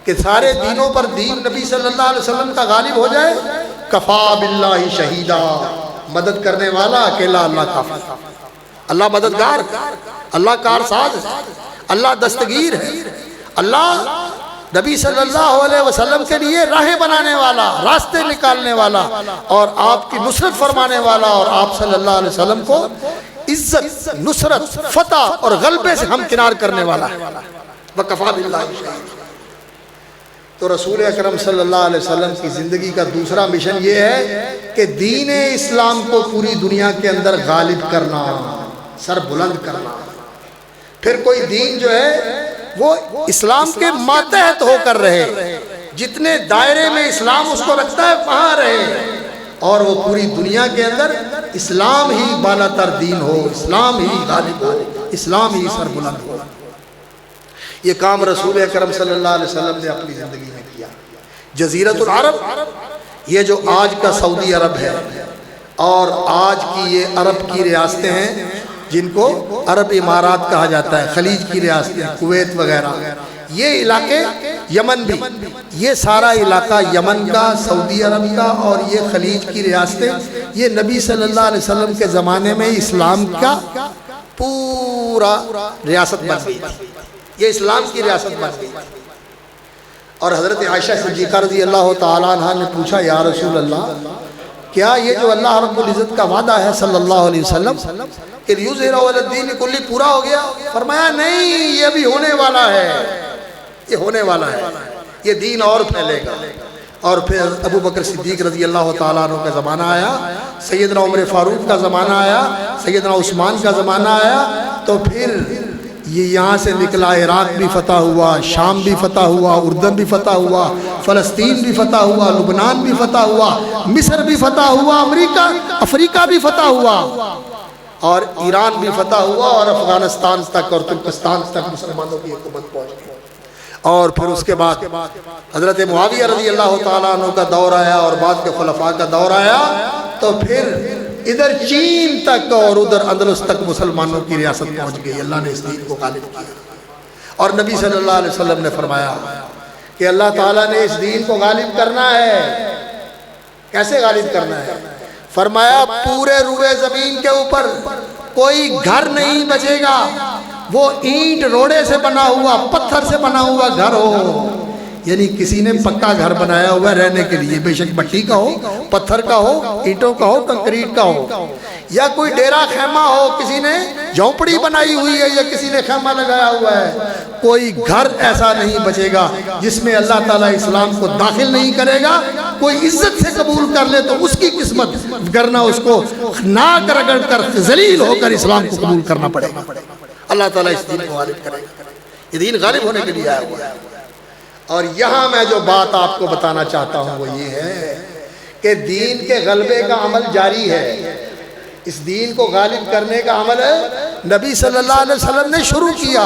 کہ سارے دینوں پر دین نبی صلی اللہ علیہ وسلم کا غالب ہو جائے، کفا باللہ شہیدہ، مدد کرنے والا اکیلا اللہ کافی، اللہ مددگار، اللہ کارساز، اللہ دستگیر ہے۔ اللہ نبی صلی اللہ علیہ وسلم کے لیے راہیں بنانے والا، راستے نکالنے والا، اور آپ کی نصرت فرمانے والا، اور آپ صلی اللہ علیہ وسلم کو عزت، نصرت، فتح اور غلبے سے ہمکنار کرنے والا ہے۔ وَكَفَى بِاللَّهِ شَهِيدًا۔ تو رسول اکرم صلی اللہ علیہ وسلم کی زندگی کا دوسرا مشن یہ ہے کہ دین اسلام کو پوری دنیا کے اندر غالب کرنا، سر بلند کرنا۔ پھر کوئی دین جو ہے وہ اسلام کے ماتحت ہو کر رہے، جتنے دائرے میں اسلام اس کو رکھتا ہے وہاں رہے، اور وہ پوری دنیا کے اندر اسلام ہی بالا تر دین ہو، اسلام ہی غالب ہو، اسلام ہی سر بلند ہو۔ یہ کام رسول اکرم صلی اللہ علیہ وسلم نے اپنی زندگی میں کیا۔ جزیرۃ العرب، یہ جو آج کا سعودی عرب ہے اور آج کی یہ عرب کی ریاستیں ہیں جن کو عرب امارات کہا جاتا ہے، خلیج کی ریاستیں، کویت وغیرہ، یہ علاقے، یمن بھی، یہ سارا علاقہ یمن کا، سعودی عرب کا اور یہ خلیج کی ریاستیں، یہ نبی صلی اللہ علیہ وسلم کے زمانے میں اسلام کا پورا ریاست بن گئی، یہ اسلام کی ریاست بن گئی۔ اور حضرت عائشہ صدیقہ رضی اللہ تعالیٰ عنہ نے پوچھا، یا رسول اللہ، کیا یہ جو اللہ رب العزت کا وعدہ ہے صلی اللہ علیہ وسلم کہ لیظہرہ علی الدین کلہ پورا ہو گیا؟ فرمایا نہیں، یہ بھی ہونے والا ہے، یہ ہونے والا ہے، یہ دین اور پھیلے گا۔ اور پھر ابو بکر صدیق رضی اللہ تعالیٰ عنہ کا زمانہ آیا، سیدنا عمر فاروق کا زمانہ آیا، سیدنا عثمان کا زمانہ آیا، تو پھر یہ یہاں سے نکلا، عراق بھی فتح ہوا، شام بھی فتح ہوا، اردن بھی فتح ہوا، فلسطین بھی فتح ہوا، لبنان بھی فتح ہوا، مصر بھی فتح ہوا، افریقہ بھی فتح ہوا، اور ایران بھی فتح ہوا، اور افغانستان تک اور ترکستان تک مسلمانوں کی حکومت پہنچ گئی۔ اور پھر اس کے بعد حضرت معاویہ رضی اللہ تعالیٰ عنہ کا دور آیا، اور بعد کے خلفاء کا دور آیا، تو پھر ادھر چین تک اور ادھر اندلس تک مسلمانوں کی ریاست پہنچ گئی۔ اللہ نے اس دین کو غالب کیا، اور نبی صلی اللہ علیہ وسلم نے فرمایا کہ اللہ تعالیٰ نے اس دین کو غالب کرنا ہے۔ کیسے غالب کرنا ہے؟ فرمایا پورے روئے زمین کے اوپر کوئی گھر نہیں بچے گا، وہ اینٹ روڑے سے بنا ہوا، پتھر سے بنا ہوا گھر ہو، یعنی کسی نے پکا گھر بنایا ہوا ہے رہنے کے لیے، بے شک مٹی کا ہو، پتھر کا ہو، اینٹوں کا ہو، کنکریٹ کا ہو، یا کوئی ڈیرا خیمہ ہو، کسی نے جھونپڑی بنائی ہوئی ہے یا کسی نے خیمہ لگایا ہوا ہے، کوئی گھر ایسا نہیں بچے گا جس میں اللہ تعالیٰ اسلام کو داخل نہیں کرے گا۔ کوئی عزت سے قبول کر لے تو اس کی قسمت، ورنہ اس کو ناک رگڑ کر ذلیل ہو کر اسلام کو قبول کرنا پڑے گا۔ اللہ تعالیٰ اس دین کو غالب کرے گا، یہ دین غالب ہونے کے لیے آیا ہوا ہے۔ اور یہاں میں جو بات آپ کو بتانا چاہتا ہوں وہ یہ ہے کہ دین کے غلبے کا عمل جاری ہے، اس دین کو غالب کرنے کا عمل نبی صلی اللہ علیہ وسلم نے شروع کیا،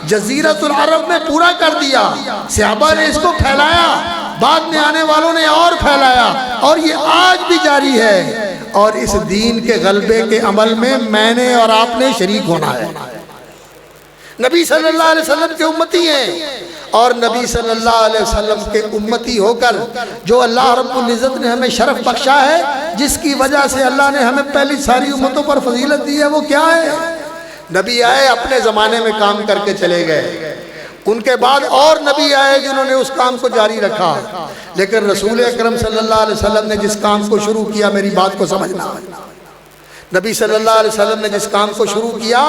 جزیرۃ العرب میں پورا کر دیا، صحابہ نے اس کو پھیلایا، بعد میں آنے والوں نے اور پھیلایا، اور یہ آج بھی جاری ہے، اور اس دین کے غلبے کے عمل میں میں نے اور آپ نے شریک ہونا ہے۔ نبی صلی اللہ علیہ وسلم کے امتی ہیں، اور نبی صلی اللہ علیہ وسلم کے امتی ہو کر جو اللہ رب العزت نے ہمیں شرف بخشا ہے، جس کی وجہ سے اللہ نے ہمیں پہلی ساری امتوں پر فضیلت دی ہے، وہ کیا ہے؟ نبی آئے اپنے زمانے میں کام کر کے چلے گئے، ان کے بعد اور نبی آئے جنہوں نے اس کام کو جاری رکھا، لیکن رسول اکرم صلی اللہ علیہ وسلم نے جس کام کو شروع کیا، میری بات کو سمجھنا، نبی صلی اللہ علیہ وسلم نے جس کام کو شروع کیا،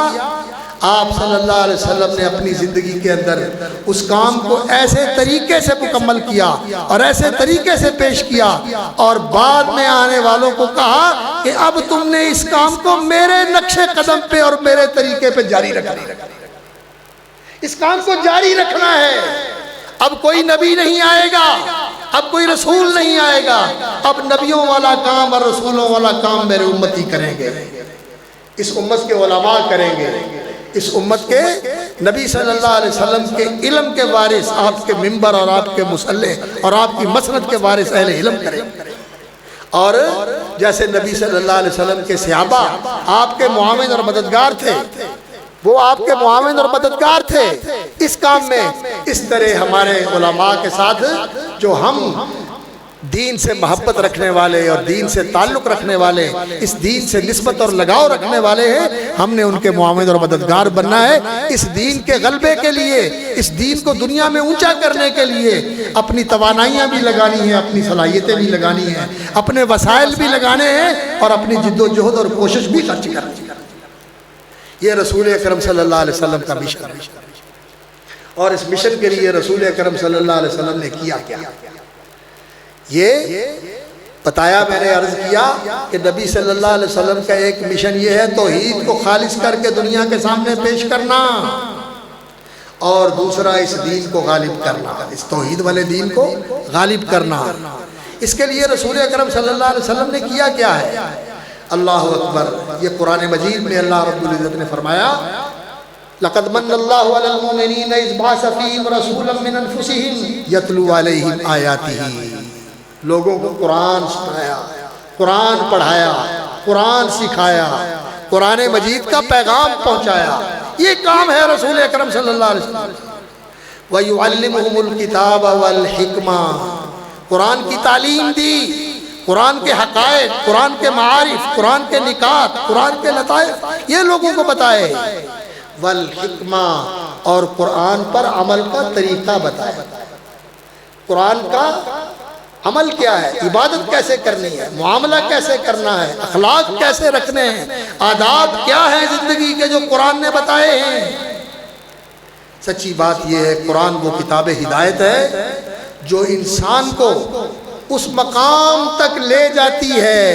آپ صلی اللہ علیہ وسلم نے اپنی زندگی کے اندر اس کام کو ایسے طریقے سے مکمل کیا اور ایسے طریقے سے پیش کیا، اور بعد میں آنے والوں کو کہا کہ اب تم نے اس کام کو میرے نقش قدم پہ اور میرے طریقے پہ جاری رکھنا ہے، اس کام کو جاری رکھنا ہے۔ اب کوئی نبی نہیں آئے گا، اب کوئی رسول نہیں آئے گا، اب نبیوں والا کام اور رسولوں والا کام میرے امتی کریں گے، اس امت کے علماء کریں گے، اس امت کے نبی صلی اللہ علیہ وسلم کے علم کے وارث، آپ کے منبر اور آپ کے مصلح اور آپ کی مسند کے وارث اہل علم کریں۔ اور جیسے نبی صلی اللہ علیہ وسلم کے صحابہ آپ کے معاون اور مددگار تھے، وہ آپ کے معاون اور مددگار تھے اس کام میں، اس طرح ہمارے علماء کے ساتھ جو ہم دین سے محبت رکھنے والے اور دین سے تعلق رکھنے والے، اس دین سے نسبت اور لگاؤ رکھنے والے ہیں، ہم نے ان کے معاون اور مددگار بننا ہے۔ اس دین کے غلبے کے لیے، اس دین کو دنیا میں اونچا کرنے کے لیے اپنی توانائیاں بھی لگانی ہیں، اپنی صلاحیتیں بھی لگانی ہیں، اپنے وسائل بھی لگانے ہیں اور اپنی جد و جہد اور کوشش بھی خرچ کرنی ہے۔ یہ رسول اکرم صلی اللہ علیہ وسلم کا مشن ہے، اور اس مشن کے لیے رسول اکرم صلی اللہ علیہ وسلم نے کیا کیا یہ بتایا۔ میں نے عرض کیا کہ نبی صلی اللہ علیہ وسلم کا ایک مشن یہ ہے توحید کو خالص کر کے دنیا کے سامنے پیش کرنا، اور دوسرا اس دین کو غالب کرنا، اس توحید والے دین کو غالب کرنا۔ اس کے لیے رسول اکرم صلی اللہ علیہ وسلم نے کیا کیا ہے؟ اللہ اکبر! یہ قرآن مجید میں اللہ رب العزت نے فرمایا لَقَدْ مَنَّ اللَّهُ عَلَى الْمُؤْمِنِينَ إِذْ بَعَثَ فِيهِمْ رَسُولًا مِّنْ أَنفُسِهِمْ يَتْلُو عَلَيْهِمْ آيَاتِهِ، لوگوں کو قرآن سنایا، قرآن پڑھایا، قرآن سکھایا، قرآن مجید کا پیغام پہنچایا۔ یہ کام ہے رسول اکرم صلی اللہ علیہ وسلم۔ وَيُعَلِّمُهُمُ الْكِتَابَ وَالْحِكْمَةَ، قرآن کی تعلیم دی، قرآن کے حقائق، قرآن کے معارف، قرآن کے نکات، قرآن کے لطائف یہ لوگوں کو بتائے۔ والحکمہ، اور قرآن پر عمل کا طریقہ بتایا۔ قرآن کا عمل کیا ہے، عبادت کیسے کرنی ہے، معاملہ کیسے کرنا ہے، اخلاق کیسے رکھنے ہیں، آداب کیا ہیں زندگی کے جو قرآن نے بتائے ہیں۔ سچی بات یہ ہے قرآن وہ کتاب ہدایت ہے جو انسان کو اس مقام تک لے جاتی ہے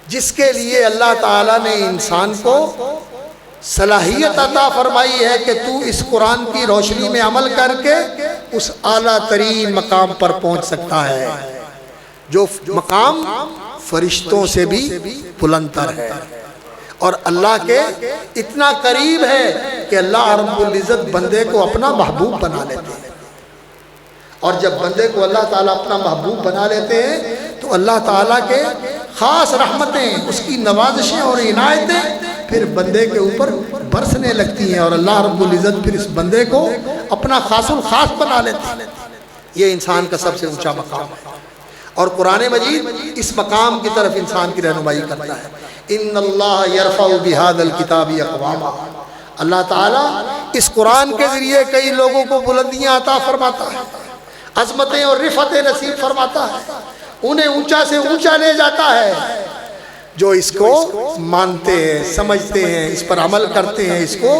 جس کے لیے اللہ تعالیٰ نے انسان کو صلاحیت عطا فرمائی ہے کہ تو اس قرآن کی روشنی میں عمل کر کے اس اعلیٰ ترین مقام پر پہنچ سکتا ہے، جو مقام فرشتوں سے بھی بلند تر ہے اور اللہ کے اتنا قریب ہے کہ اللہ رب العزت بندے کو اپنا محبوب بنا لیتے ہیں۔ اور جب بندے کو اللہ تعالیٰ اپنا محبوب بنا لیتے ہیں تو اللہ تعالیٰ کے خاص رحمتیں، اس کی نوازشیں اور عنایتیں پھر بندے کے اوپر برسنے لگتی ہیں، اور اللہ رب العزت پھر اس بندے کو اپنا خاص الخاص بنا لیتے ہیں۔ یہ انسان کا سب سے اونچا مقام ہے، اور قرآن مجید اس مقام کی طرف انسان کی رہنمائی کرتا ہے۔ ان اللہ یرفع بہذا الکتاب اقواما، اللہ تعالیٰ اس قرآن کے ذریعے کئی لوگوں کو بلندیاں عطا فرماتا ہے، عظمتیں اور رفعتیں نصیب فرماتا ہے، انہیں اونچا سے اونچا لے جاتا ہے۔ جو اس کو مانتے ہیں، سمجھتے ہیں، اس پر عمل کرتے ہیں، اس کو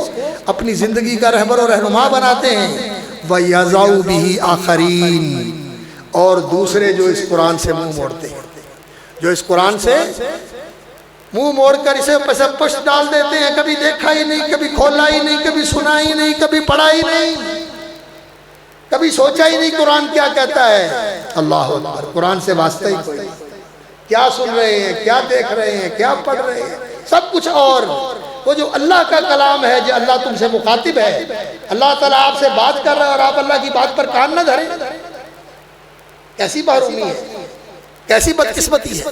اپنی زندگی کا رہبر و رہنما بناتے ہیں۔ وَيَضَعُ بِهِ آخَرِينَ، اور دوسرے جو اس قرآن سے منہ موڑتے ہیں، جو اس قرآن سے منہ موڑ کر اسے پشت ڈال دیتے ہیں، کبھی دیکھا ہی نہیں، کبھی کھولا ہی نہیں، کبھی سنا ہی نہیں، کبھی پڑھا ہی نہیں، کبھی سوچا ہی نہیں قرآن کیا کہتا ہے۔ اللہ اکبر! قرآن سے واسطہ ہی کوئی نہیں، کیا سن رہے ہیں، کیا دیکھ رہے ہیں، کیا پڑھ رہے ہیں، سب کچھ اور وہ جو اللہ کا کلام ہے، جو اللہ تم سے مخاطب ہے، اللہ تعالیٰ آپ سے بات کر رہا ہے اور آپ اللہ کی بات پر کان نہ دھریں، کیسی محرومی ہے، کیسی بدقسمتی ہے۔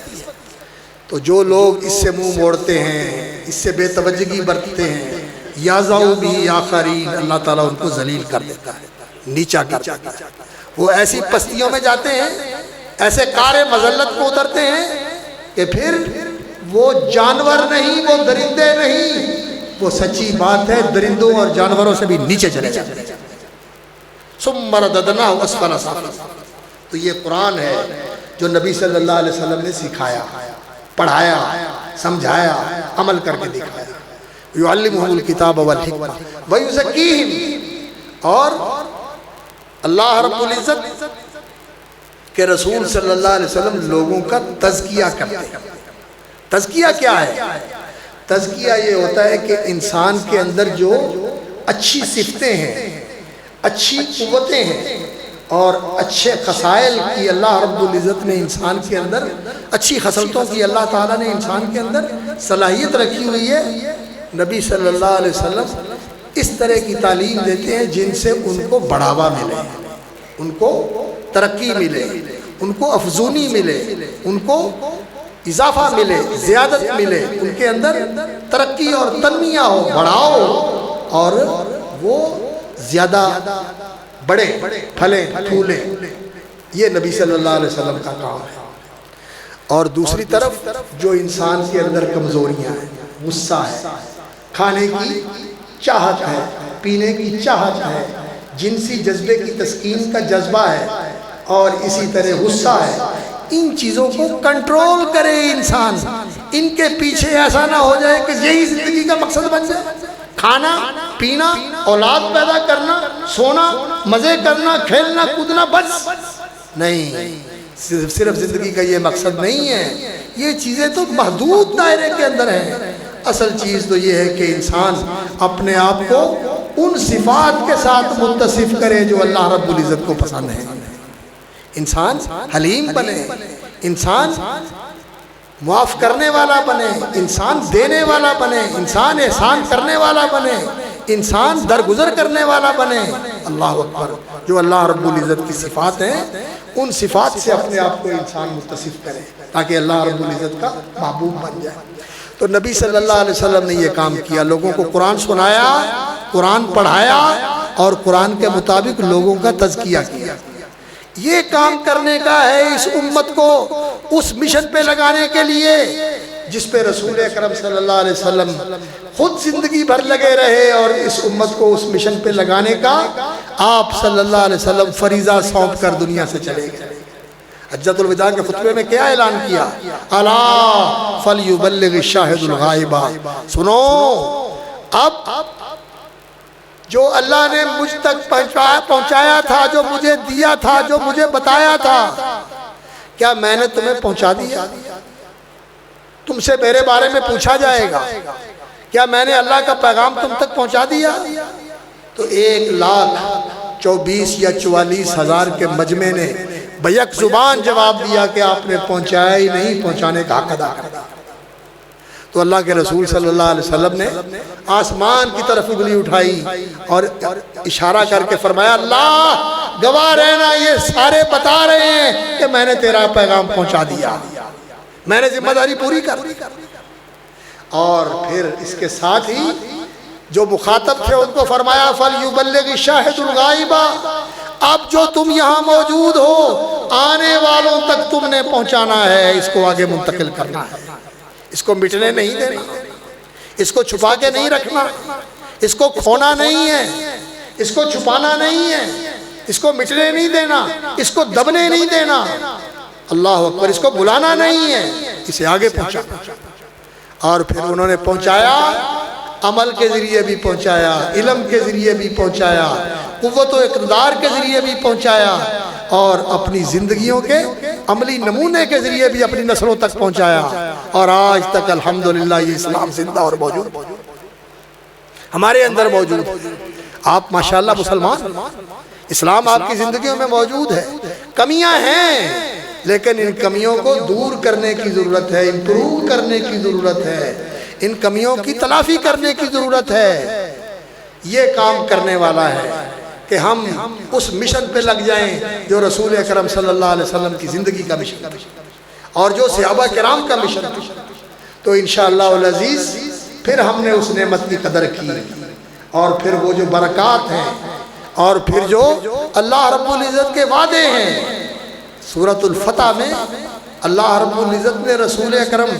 تو جو لوگ اس سے منہ موڑتے ہیں، اس سے بے توجہی برتتے ہیں، یَضَعُ بِهِ آخَرِينَ، اللہ تعالیٰ ان کو ذلیل کر دیتا ہے، نیچا کر دیتا ہے۔ وہ ایسی پستیوں میں جاتے ہیں، ایسے کار مذلت کو اترتے ہیں کہ پھر وہ جانور نہیں، وہ درندے نہیں، وہ سچی بات ہے درندوں اور جانوروں سے بھی نیچے چلے جاتے ہیں۔ ثُمَّ رَدَدْنَاهُ أَسْفَلَ سَافِلِينَ، تو یہ قرآن ہے جو نبی صلی اللہ علیہ وسلم نے سکھایا، پڑھایا، سمجھایا، عمل کر کے دکھایا۔ يُعَلِّمُهُمُ الْكِتَابَ وَالْحِكْمَةَ وَيُزَكِّيهِمْ، اور اللہ رب العزت کہ رسول صلی اللہ علیہ وسلم لوگوں کا تزکیہ کرتے ہیں۔ تزکیہ کیا ہے؟ تزکیہ یہ ہوتا ہے کہ انسان کے اندر جو اچھی صفتیں ہیں، اچھی قوتیں ہیں اور اچھے خصائل کی اللہ رب العزت نے انسان کے اندر، اچھی خصلتوں کی اللہ تعالیٰ نے انسان کے اندر صلاحیت رکھی ہوئی ہے، نبی صلی اللہ علیہ وسلم اس طرح کی تعلیم دیتے ہیں جن سے ان کو بڑھاوا ملے، ان کو ترقی ملے، ان کو افزونی ملے، ان کو اضافہ ملے، زیادت ملے، ان کے اندر ترقی اور تنمیہ ہو، بڑھاؤ، اور وہ زیادہ بڑے، پھلیں، پھولیں۔ یہ نبی صلی اللہ علیہ وسلم کا کام ہے۔ اور دوسری طرف جو انسان کے اندر کمزوریاں ہیں، غصہ ہے، کھانے کی چاہت ہے، پینے کی چاہت ہے، جنسی جذبے کی تسکین کا جذبہ ہے، اور اسی طرح غصہ ہے، ان چیزوں کو کنٹرول کرے انسان۔ ان کے پیچھے ایسا نہ ہو جائے کہ یہی زندگی کا مقصد بن جائے، کھانا پینا، اولاد پیدا کرنا، سونا، مزے کرنا، کھیلنا کودنا، بس نہیں، صرف زندگی کا یہ مقصد نہیں ہے۔ یہ چیزیں تو محدود دائرے کے اندر ہیں۔ اصل چیز تو یہ ہے کہ انسان اپنے آپ کو ان صفات کے ساتھ متصف کرے جو اللہ رب العزت کو پسند ہے۔ انسان حلیم بنے، انسان معاف کرنے والا بنے، انسان دینے والا بنے، انسان احسان کرنے والا بنے، انسان درگزر کرنے والا بنے۔ اللہ اکبر، جو اللہ رب العزت کی صفات ہیں ان صفات سے اپنے آپ کو انسان متصف کرے تاکہ اللہ رب العزت کا محبوب بن جائے۔ تو نبی صلی اللہ علیہ وسلم نے یہ کام کیا، لوگوں کو قرآن سنایا، قرآن پڑھایا، اور قرآن کے مطابق لوگوں کا تزکیہ کیا۔ یہ کام کرنے کا ہے اس امت کو اس مشن پہ لگانے کے لیے جس پہ رسول اکرم صلی اللہ علیہ وسلم خود زندگی بھر لگے رہے، اور اس امت کو اس مشن پہ لگانے کا آپ صلی اللہ علیہ وسلم فریضہ سونپ کر دنیا سے چلے گئے۔ حجۃ الوداع کے خطبے میں کیا اعلان کیا؟ الا فلیبلغ الشاہد الغائب، سنو اب جو اللہ نے مجھ تک پہنچایا تھا، جو مجھے دیا تھا، جو مجھے بتایا تھا، کیا میں نے تمہیں پہنچا دیا؟ تم سے میرے بارے میں پوچھا جائے گا، کیا میں نے اللہ کا پیغام تم تک پہنچا دیا؟ تو 1,24,000 یا 44,000 کے مجمع نے بیک زبان جواب دیا کہ آپ نے پہنچایا ہی نہیں، پہنچانے کا حق ادا کر۔ تو اللہ کے رسول صلی اللہ علیہ وسلم نے آسمان کی طرف انگلی اٹھائی اور اشارہ کر کے فرمایا، اللہ گواہ رہنا، یہ سارے بتا رہے ہیں کہ میں نے تیرا پیغام پہنچا دیا، میں نے ذمہ داری پوری کر دی۔ اور پھر اس کے ساتھ ہی جو مخاطب تھے ان کو فرمایا فَلْيُبَلِّغِ الشَّاهِدُ الْغَائِبَ، اب جو تم یہاں موجود ہو آنے والوں تک تم نے پہنچانا ہے، اس کو آگے منتقل کرنا ہے، اس کو مٹنے نہیں دینا، اس کو چھپا کے نہیں رکھنا، اس کو کھونا نہیں ہے، اس کو چھپانا نہیں ہے، اس کو مٹنے نہیں دینا، اس کو دبنے نہیں دینا، اللہ اکبر، اس کو بلانا نہیں ہے، اسے آگے پہنچانا۔ اور پھر انہوں نے پہنچایا، عمل کے ذریعے بھی پہنچایا، علم کے ذریعے بھی پہنچایا، قوت و اقتدار کے ذریعے بھی پہنچایا، اور اپنی زندگیوں کے عملی نمونے کے ذریعے بھی اپنی نسلوں تک پہنچایا، اور آج تک الحمدللہ یہ اسلام زندہ اور موجود ہمارے اندر موجود۔ آپ ماشاءاللہ مسلمان، اسلام آپ کی زندگیوں میں موجود ہے، کمیاں ہیں لیکن ان کمیوں کو دور کرنے کی ضرورت ہے، امپروو کرنے کی ضرورت ہے، ان کمیوں کی تلافی کرنے کی ضرورت ہے۔ یہ کام کرنے والا ہے کہ ہم اس مشن پہ لگ جائیں جو رسول اکرم صلی اللہ علیہ وسلم کی زندگی کا مشن اور جو صحابہ کرام کا مشن تھا۔ تو انشاءاللہ العزیز پھر ہم نے اس نعمت کی قدر کی، اور پھر وہ جو برکات ہیں، اور پھر جو اللہ رب العزت کے وعدے ہیں۔ سورۃ الفتح میں اللہ رب العزت نے رسول اکرم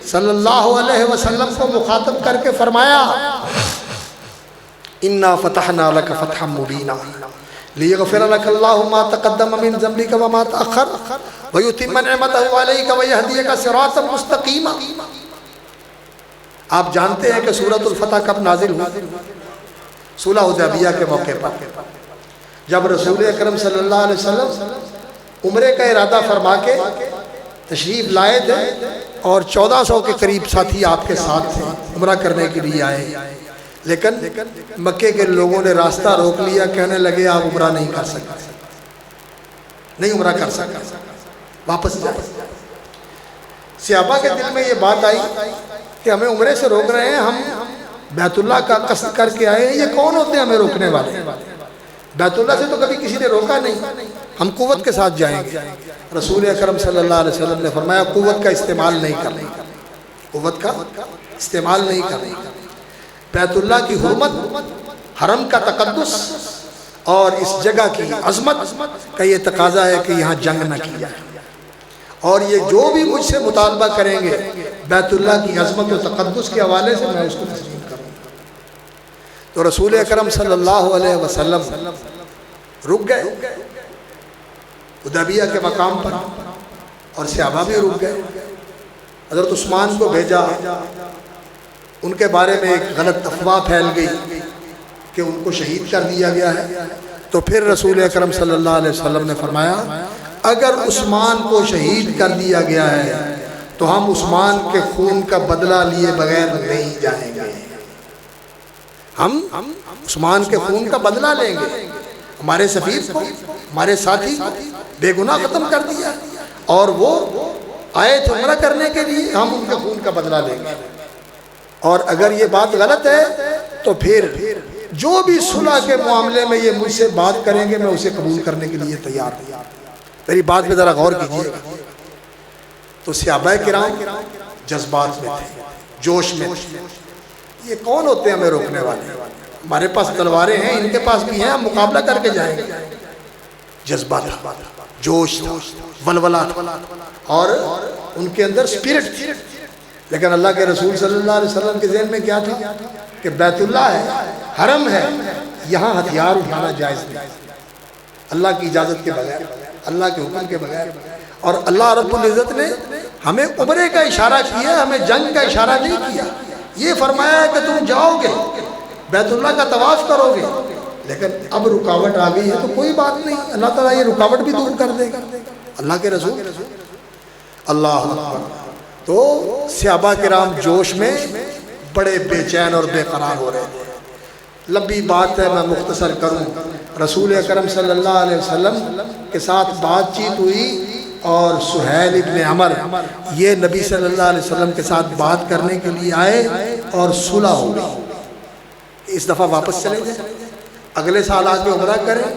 صلی اللہ علیہ وسلم کو مخاطب کر کے فرمایا، اِنَّا فَتَحْنَا لَكَ فَتْحًا مُبِينًا لِيَغْفِرَ لَكَ اللَّهُ مَا تَقَدَّمَ مِن ذَنبِكَ وَمَا تَأَخَّرَ وَيُتِمَّ نِعْمَتَهُ عَلَيْكَ وَيَهْدِيَكَ صِرَاطًا مُسْتَقِيمًا۔ آپ جانتے ہیں کہ سورۃ الفتح کب نازل ہوئی؟ صلح حدیبیہ کے موقع پر، جب رسول اکرم صلی اللہ علیہ وسلم عمرے کا ارادہ فرما کے تشریف لائے تھے، اور 1400 کے قریب ساتھی آپ کے ساتھ تھے، عمرہ کرنے کے لیے آئے، لیکن مکے کے لوگوں نے راستہ روک لیا، کہنے لگے آپ عمرہ نہیں کر سکتے، نہیں عمرہ کر سکتے، واپس جائیں۔ صحابہ کے دل میں یہ بات آئی کہ ہمیں عمرے سے روک رہے ہیں، ہم بیت اللہ کا قصد کر کے آئے ہیں، یہ کون ہوتے ہیں ہمیں روکنے والے؟ بیت اللہ سے تو کبھی کسی نے روکا نہیں، ہم قوت کے ساتھ جائیں گے۔ رسول اکرم صلی اللہ علیہ وسلم نے فرمایا قوت کا استعمال نہیں کرنا، قوت کا استعمال نہیں کرنا۔ بیت اللہ کی حرمت، حرم کا تقدس، اور اس جگہ کی عظمت کا یہ تقاضا ہے کہ یہاں جنگ نہ کی جائے، اور یہ جو بھی مجھ سے مطالبہ کریں گے بیت اللہ کی عظمت و تقدس کے حوالے سے میں اس کو تسلیم کروں گا۔ تو رسول اکرم صلی اللہ علیہ وسلم رک گئے حدیبیہ کے مقام پر، اور صحابہ بھی رک گئے۔ حضرت عثمان کو بھیجا، ان کے بارے میں ایک غلط افواہ پھیل گئی کہ ان کو شہید کر دیا گیا ہے۔ تو پھر رسول اکرم صلی اللہ علیہ وسلم نے فرمایا اگر عثمان کو شہید کر دیا گیا ہے تو ہم عثمان کے خون کا بدلہ لیے بغیر نہیں جائیں گے، ہم عثمان کے خون کا بدلہ لیں گے۔ ہمارے سفیر کو، ہمارے ساتھی کو بے گناہ ختم کر دیا، اور وہ آئے تھے عمرہ کرنے کے لیے، ہم ان کے خون کا بدلہ لیں گے۔ اور اگر یہ بات غلط ہے تو پھر جو بھی صلح کے معاملے میں یہ مجھ سے بات کریں گے میں اسے قبول کرنے کے لیے تیار ہوں۔ میری بات پہ ذرا غور کیجیے گا۔ تو صحابہ کرام جذبات میں تھے، جوش میں تھے۔ یہ کون ہوتے ہیں ہمیں روکنے والے؟ ہمارے پاس تلواریں ہیں، ان کے پاس بھی ہیں، ہم مقابلہ کر کے جائیں گے۔ جذبات، جوش، ولولہ، اور ان کے اندر سپرٹ تھی۔ لیکن اللہ کے رسول صلی اللہ علیہ وسلم کے ذہن میں کیا تھا کہ بیت اللہ ہے، حرم ہے، یہاں ہتھیار اٹھانا جائز نہیں، اللہ کی اجازت کے بغیر، اللہ کے حکم کے بغیر۔ اور اللہ رب العزت نے ہمیں عمرے کا اشارہ کیا، ہمیں جنگ کا اشارہ نہیں کیا۔ یہ فرمایا ہے کہ تم جاؤ گے بیت اللہ کا طواف کرو گے، لیکن اب رکاوٹ آ گئی ہے تو کوئی بات نہیں، اللہ تعالیٰ یہ رکاوٹ بھی دور کر دے گا۔ اللہ کے رسول، اللہ اکبر۔ تو صحابہ کرام جوش میں بڑے بے چین اور بے قرار ہو رہے تھے۔ لمبی بات ہے، میں مختصر کروں۔ رسول اکرم صلی اللہ علیہ وسلم کے ساتھ بات چیت ہوئی، اور سہیل ابن عمر یہ نبی صلی اللہ علیہ وسلم کے ساتھ بات کرنے کے لیے آئے اور صلح ہو گئی۔ اس دفعہ واپس چلے جائیں، اگلے سال آ کے عمرہ کریں،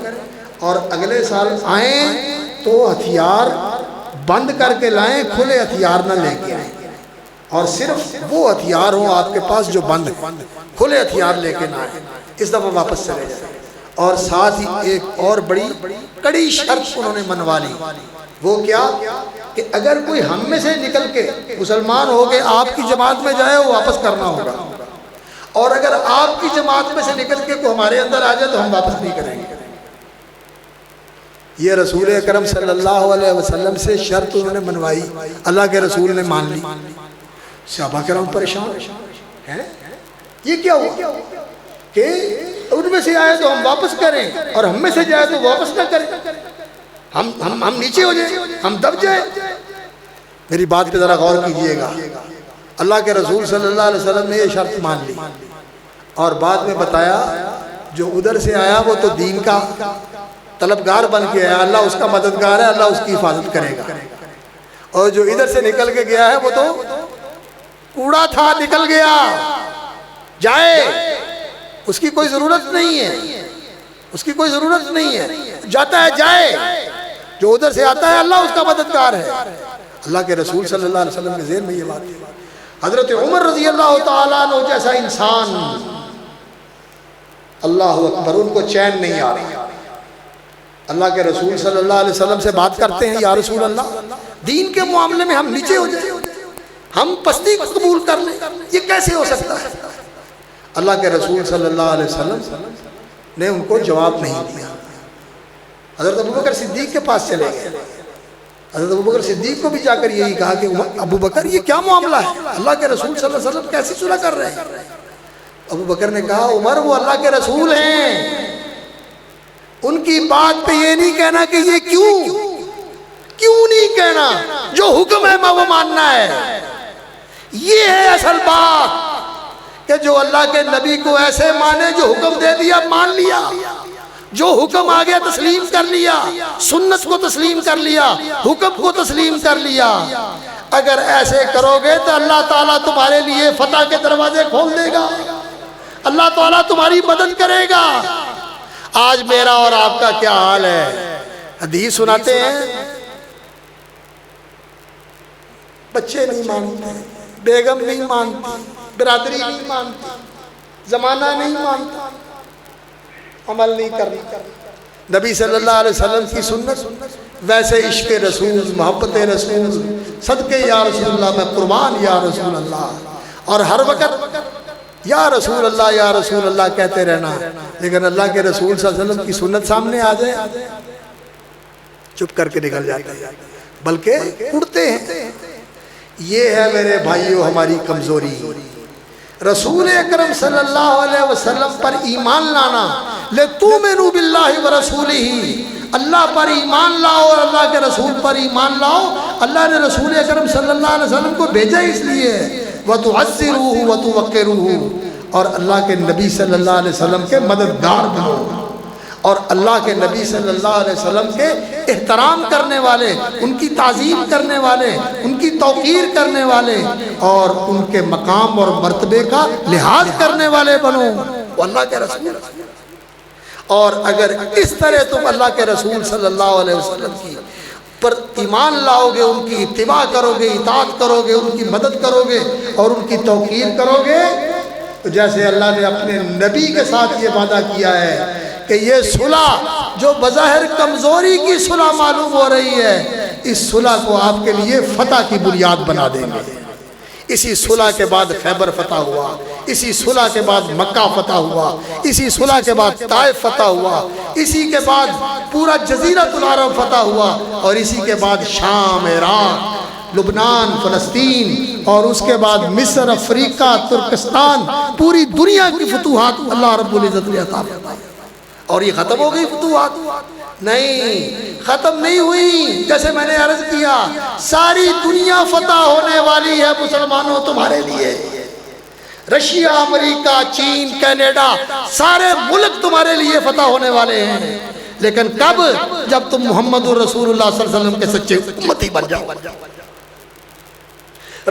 اور اگلے سال آئیں تو ہتھیار بند کر کے لائیں، کھلے ہتھیار نہ لے کے آئیں، اور صرف وہ ہتھیار ہوں آپ کے پاس جو بند ہیں، کھلے ہتھیار لے کے نہ آئیں۔ اس دفعہ واپس چلے جائیں، اور ساتھ ہی ایک اور بڑی کڑی شرط انہوں نے منوا لی۔ وہ کیا کہ اگر کوئی ہم میں سے نکل کے مسلمان ہو کے آپ کی جماعت میں جائے وہ واپس کرنا ہوگا، اور اگر آپ کی جماعت میں سے نکل کے کوئی ہمارے اندر آ جائے تو ہم واپس نہیں کریں گے۔ یہ رسول اکرم صلی اللہ علیہ وسلم سے شرط انہوں نے منوائی، اللہ کے رسول نے مان لی۔ صحابہ کرام پریشان ہیں، یہ کیا ہوا کہ ان میں سے آئے تو ہم واپس کریں اور ہم میں سے جائے تو واپس نہ کریں، ہم نیچے ہو جائیں، ہم دب جائیں۔ میری بات پہ ذرا غور کیجئے گا۔ اللہ کے رسول صلی اللہ علیہ وسلم نے یہ شرط مان لی، اور بعد میں بتایا جو ادھر سے آیا وہ تو دین کا طلبگار بن کے آیا، اللہ اس کا مددگار ہے، اللہ اس کی حفاظت کرے گا، اور جو ادھر سے نکل کے گیا ہے وہ تو کوڑا تھا، نکل گیا، جائے، اس کی کوئی ضرورت نہیں ہے، اس کی کوئی ضرورت نہیں ہے، جاتا ہے جائے، جو ادھر سے آتا ہے اللہ اس کا مددگار ہے۔ اللہ کے رسول صلی اللہ علیہ وسلم کے ذہن میں یہ بات ہے۔ حضرت عمر رضی اللہ تعالیٰ عنہ جیسا انسان، اللہ اکبر، ان کو چین نہیں آ رہا۔ اللہ کے رسول صلی اللہ علیہ وسلم سے بات کرتے ہیں، یا رسول اللہ دین کے معاملے میں ہم نیچے ہو جائیں، ہم پستی کو قبول کر لیں، یہ کیسے ہو سکتا ہے؟ اللہ کے رسول صلی اللہ علیہ وسلم نے ان کو جواب نہیں دیا۔ حضرت ابوبکر صدیق کے پاس چلے گئے، حضرت ابوبکر صدیق کو بھی جا کر یہی کہا کہ ابوبکر یہ کیا معاملہ ہے، اللہ کے رسول صلی اللہ علیہ وسلم کیسی صلح کر رہے ہیں؟ ابوبکر نے کہا عمر وہ اللہ کے رسول ہیں، ان کی بات پہ یہ نہیں کہنا کہ یہ کیوں نہیں کہنا، جو حکم ہے وہ ماننا ہے۔ یہ ہے اصل بات کہ جو اللہ کے نبی کو ایسے مانے، جو حکم دے دیا مان لیا، جو حکم آ گیا تسلیم کر لیا، سنت کو تسلیم کر لیا، حکم کو تسلیم کر لیا۔ اگر ایسے کرو گے تو اللہ تعالیٰ تمہارے لیے فتح کے دروازے کھول دے گا، اللہ تعالیٰ تمہاری مدد کرے گا۔ آج میرا اور آپ کا کیا حال ہے؟ حدیث سناتے ہیں، بچے نہیں مانتے، بیگم نہیں مانتی، برادری نہیں مانتی، زمانہ نہیں مانتا، عمل نہیں کرنا۔ نبی صلی اللہ علیہ وسلم کی سنت، ویسے عشق رسول، محبت رسول، صدقے یا رسول اللہ، میں قربان یا رسول اللہ، اور ہر وقت یا رسول اللہ کہتے رہنا۔ لیکن اللہ کے رسول صلی اللہ علیہ وسلم کی سنت سامنے آ جائے چپ کر کے نکل جاتے ہیں، بلکہ اڑتے ہیں۔ یہ ہے میرے بھائیوں ہماری کمزوری۔ رسول اکرم صلی اللہ علیہ وسلم پر ایمان لانا، لِتُؤْمِنُوا بِاللَّهِ وَرَسُولِهِ، اللہ پر ایمان لاؤ اور اللہ کے رسول پر ایمان لاؤ۔ اللہ نے رسول اکرم صلی اللہ علیہ وسلم کو بھیجا اس لیے وَتُعَزِّرُوهُ وَتُوَقِّرُوهُ، اور اللہ کے نبی صلی اللہ علیہ وسلم کے مددگار بنو، اور اللہ کے نبی صلی اللہ علیہ وسلم کے احترام کرنے والے، ان کی تعظیم کرنے والے، ان کی توقیر کرنے والے، اور ان کے مقام اور مرتبے کا لحاظ کرنے والے بنو، وہ اللہ کے رسول۔ اور اگر اس طرح تم اللہ کے رسول صلی اللہ علیہ وسلم کی پر ایمان لاؤ گے، ان کی اتباع کرو گے، اطاعت کرو گے، ان کی مدد کرو گے اور ان کی توقیر کرو گے، تو جیسے اللہ نے اپنے نبی کے ساتھ یہ وعدہ کیا ہے کہ یہ صلح جو بظاہر کمزوری کی صلح معلوم ہو رہی ہے، اس صلح کو آپ کے لیے فتح کی بنیاد بنا دیں گے۔ اسی صلح کے بعد خیبر فتح ہوا، اسی صلح کے بعد مکہ فتح ہوا، اسی صلح کے بعد طائف فتح ہوا، اسی کے بعد پورا جزیرۃ العرب فتح ہوا، اور اسی کے بعد شام، عراق، لبنان، فلسطین، اور اس کے بعد مصر، افریقہ، ترکستان، پوری دنیا کی فتوحات اللہ رب العزت نے عطا فرمائی۔ اور یہ ختم ہو گئی فتوحات؟ نہیں، ختم نہیں ہوئی۔ جیسے میں نے عرض کیا، ساری دنیا فتح ہونے والی ہے مسلمانوں تمہارے لیے۔ رشیا، امریکہ، چین، کینیڈا، سارے ملک تمہارے لیے فتح ہونے والے ہیں، لیکن کب؟ جب تم محمد الرسول اللہ صلی اللہ علیہ وسلم کے سچے امتی بن جاؤ۔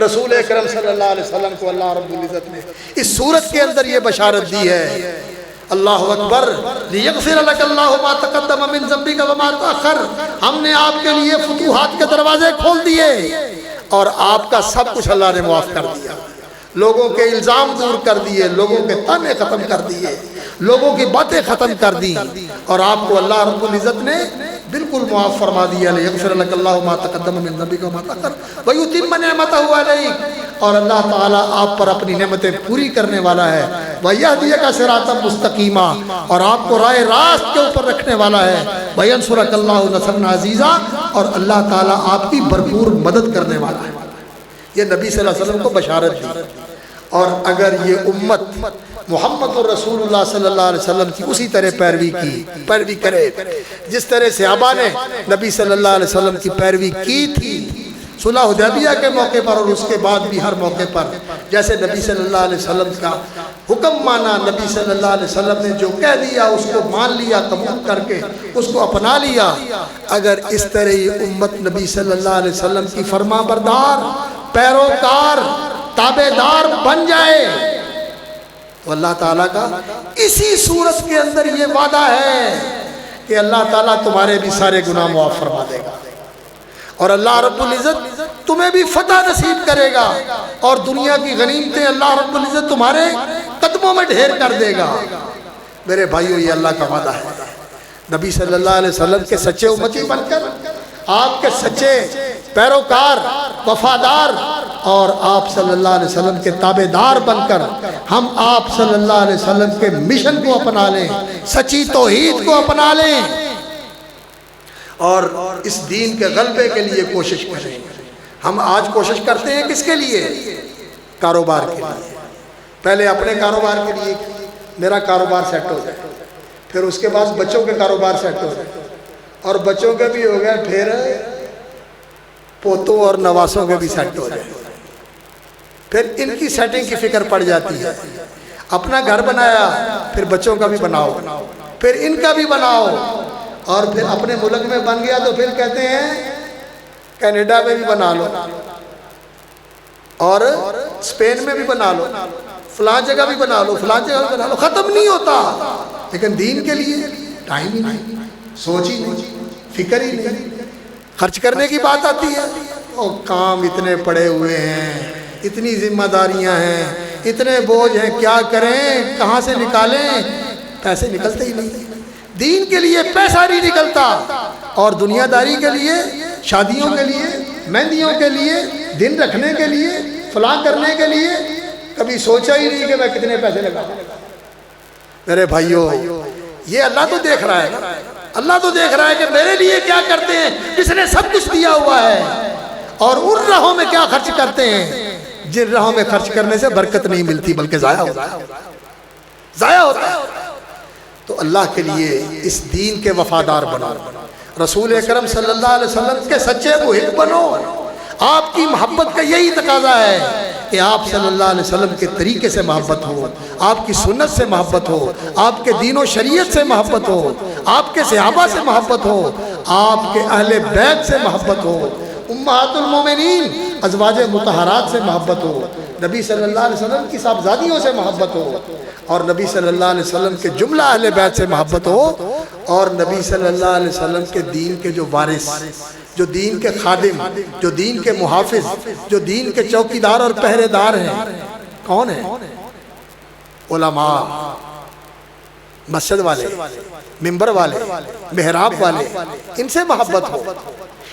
رسول اکرم صلی اللہ علیہ وسلم کو اللہ رب العزت نے اس صورت کے اندر یہ بشارت دی ہے، اللہ اکبر، لیغفر لک اللہ ما تقدم من ذنبک وما تأخر، ہم نے آپ کے لیے فتوحات کے دروازے کھول دیے اور آپ کا سب کچھ اللہ نے معاف کر دیا، لوگوں کے الزام دور کر دیے، لوگوں کے طعنے ختم کر دیے، لوگوں کی باتیں ختم کر دی، اور آپ کو اللہ رب العزت نے بالکل معاف فرما دیا۔ لیغفر لک اللہ ما تقدم من ذنبک وما تأخر ویتم نعمتہ علیک، اور اللہ تعالیٰ آپ پر اپنی نعمتیں پوری کرنے والا ہے۔ ویہدیک صراطا مستقیما، اور آپ کو راہ راست کے اوپر رکھنے والا ہے۔ وینصرک اللہ نصرا عزیزا، اور اللہ تعالیٰ آپ کی بھرپور مدد کرنے والا ہے۔ یہ نبی صلی اللہ علیہ وسلم کو بشارت دی، اور اگر یہ امت محمد الرسول اللہ صلی اللہ علیہ وسلم کی اسی طرح پیروی کرے جس طرح صحابہ نے نبی صلی اللہ علیہ وسلم کی پیروی کی تھی صلح حدیبیہ کے موقع پر، اور اس کے بعد بھی ہر موقع پر، جیسے نبی صلی اللہ علیہ وسلم کا حکم مانا، نبی صلی اللہ علیہ وسلم نے جو کہہ دیا اس کو مان لیا، قبول کر کے اس کو اپنا لیا، اگر اس طرح یہ امت نبی صلی اللہ علیہ وسلم کی فرما بردار، پیروکار، تابع دار بن جائے، تو اللہ تعالیٰ کا اسی صورت کے اندر یہ وعدہ ہے کہ اللہ تعالیٰ تمہارے بھی سارے گناہ معاف فرما دے گا، اور اللہ رب العزت تمہیں بھی فتح نصیب کرے گا، اور دنیا کی غنیمتیں اللہ رب العزت تمہارے قدموں میں ڈھیر کر دے گا۔ میرے بھائیو، یہ اللہ کا وعدہ ہے۔ نبی صلی اللہ علیہ وسلم کے سچے امتی بن کر، آپ کے سچے پیروکار، وفادار، اور آپ صلی اللہ علیہ وسلم کے تابع دار بن کر ہم آپ صلی اللہ علیہ وسلم کے مشن کو اپنا لیں، سچی توحید کو اپنا لیں، اور اس دین کے غلبے کے لیے کوشش کریں۔ ہم آج کوشش کرتے ہیں کس کے لیے؟ کاروبار کے لیے۔ پہلے اپنے کاروبار کے لیے، میرا کاروبار سیٹ ہو جائے، پھر اس کے بعد بچوں کے کاروبار سیٹ ہو جائے، اور بچوں کے بھی ہو گئے، پھر پوتوں اور نواسوں کے بھی سیٹ ہو جائے، پھر ان کی سیٹنگ کی فکر پڑ جاتی ہے۔ اپنا گھر بنایا، پھر بچوں کا بھی بناؤ، پھر ان کا بھی بناؤ، اور پھر اپنے ملک میں بن گیا تو پھر کہتے ہیں کینیڈا میں بھی بنا لو، اور اسپین میں بھی بنا لو، فلاں جگہ بھی بنا لو، فلاں جگہ بھی بنا لو، ختم نہیں ہوتا۔ لیکن دین کے لیے ٹائم ہی نہیں، سوچ ہی نہیں، فکر ہی نہیں، خرچ کرنے کی بات آتی ہے، اور کام اتنے پڑے ہوئے ہیں، اتنی ذمہ داریاں ہیں، اتنے بوجھ ہیں، کیا کریں، کہاں سے نکالیں، پیسے نکلتے ہی نہیں، دین کے لیے پیسہ نہیں نکلتا، اور دنیا داری کے لیے، شادیوں کے لیے، مہندیوں کے لیے، دن رکھنے کے لیے، فلاں کرنے کے لیے کبھی سوچا ہی نہیں کہ میں کتنے پیسے لگاؤں۔ میرے بھائیوں، یہ اللہ تو دیکھ رہا ہے نا، اللہ تو دیکھ رہا ہے کہ میرے لیے کیا کرتے ہیں جس نے سب کچھ دیا ہوا ہے، اور ان راہوں میں کیا خرچ کرتے ہیں جن راہوں میں خرچ کرنے سے برکت نہیں ملتی بلکہ ضائع ہوتا ہے۔ تو اللہ کے لیے اس دین کے وفادار بنو، رسول اکرم صلی اللہ علیہ وسلم کے سچے محب بنو۔ آپ کی محبت کا یہی تقاضا ہے کہ آپ صلی اللہ علیہ وسلم کے طریقے سے محبت ہو، آپ کی سنت سے محبت ہو، آپ کے دین و شریعت سے محبت ہو، آپ کے صحابہ سے محبت ہو، آپ کے اہل بیت سے محبت ہو، امہات المومنین ازواج مطہرات سے محبت ہو، نبی صلی اللہ علیہ وسلم کی صاحبزادیوں سے محبت ہو، اور نبی صلی اللہ علیہ وسلم کے جملہ اہل بیت سے محبت ہو، اور نبی صلی اللہ علیہ وسلم کے دین کے جو وارث، جو دین کے خادم، جو دین کے محافظ، جو دین کے چوکیدار اور پہرے دار ہیں، کون ہیں؟ علماء، مسجد والے، منبر والے، محراب والے، ان سے محبت ہو،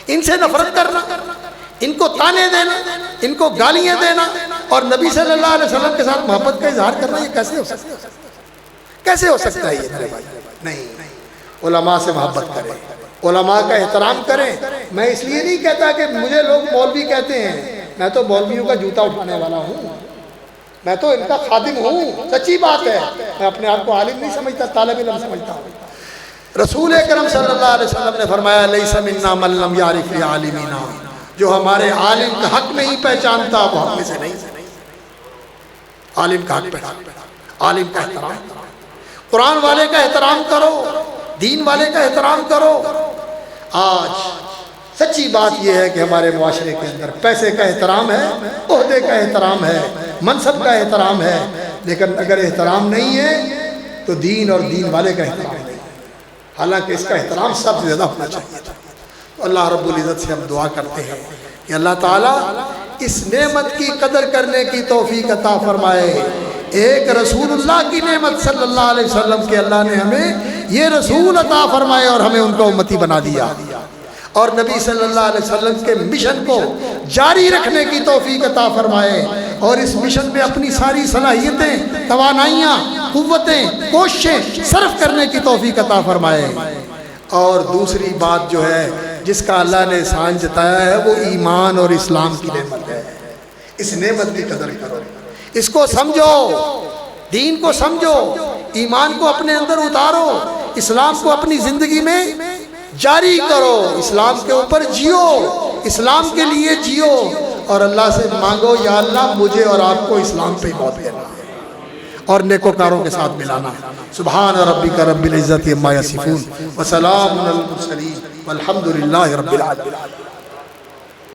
ان سے نفرت کرنا، ان کو تانے دینا، ان کو گالیاں دینا، اور نبی صلی اللہ علیہ وسلم کے ساتھ محبت کا اظہار کرنا، یہ کیسے ہو سکتا ہے؟ کیسے ہو سکتا ہے یہ میرے بھائی؟ نہیں، علماء سے محبت کریں، علماء کا احترام کریں۔ میں اس لیے نہیں کہتا کہ مجھے لوگ مولوی کہتے ہیں، میں تو مولویوں کا جوتا اٹھانے والا ہوں، میں تو ان کا خادم ہوں، سچی بات ہے، میں اپنے آپ کو عالم نہیں سمجھتا، طالب علم سمجھتا ہوں۔ رسول اکرم صلی اللہ علیہ وسلم نے فرمایا لیس منا من لم یعرف لعالمنا، جو ہمارے عالم کا حق نہیں پہچانتا وہ ہم میں سے نہیں۔ عالم کا حق پہچان، عالم کا احترام، قرآن والے کا احترام کرو، دین والے کا احترام کرو۔ آج سچی بات یہ ہے کہ ہمارے معاشرے کے اندر پیسے کا احترام ہے، عہدے کا احترام ہے، منصب کا احترام ہے، لیکن اگر احترام نہیں ہے تو دین اور دین والے کا احترام نہیں، حالانکہ اس کا احترام سب سے زیادہ ہونا چاہیے تھا۔ تو اللہ رب العزت سے ہم دعا کرتے ہیں کہ اللہ تعالیٰ اس نعمت کی قدر کرنے کی توفیق عطا فرمائے۔ ایک رسول اللہ کی نعمت صلی اللہ علیہ وسلم کے اللہ نے ہمیں یہ رسول عطا فرمائے اور ہمیں ان کو امتی بنا دیا، اور نبی صلی اللہ علیہ وسلم کے مشن کو جاری رکھنے کی توفیق عطا فرمائے، اور اس مشن میں اپنی ساری صلاحیتیں، توانائیاں، قوتیں، کوششیں صرف کرنے کی توفیق عطا فرمائے۔ اور دوسری بات جو ہے جس کا اللہ نے احسان جتایا ہے وہ ایمان اور اسلام کی نعمت ہے۔ اس نعمت کی قدر کرو، اس کو سمجھو، دین کو سمجھو، ایمان کو اپنے اندر اتارو، اسلام کو اپنی زندگی میں جاری کرو، اسلام کے اوپر جیو، اسلام کے لیے جیو، اور اللہ سے مانگو یا اللہ مجھے اور آپ کو اسلام پہ موت دینا اور نیکوکاروں کے ساتھ ملانا۔ سبحان ربک رب العزت عما یصفون وسلام علی المرسلین والحمد للہ رب العالمین۔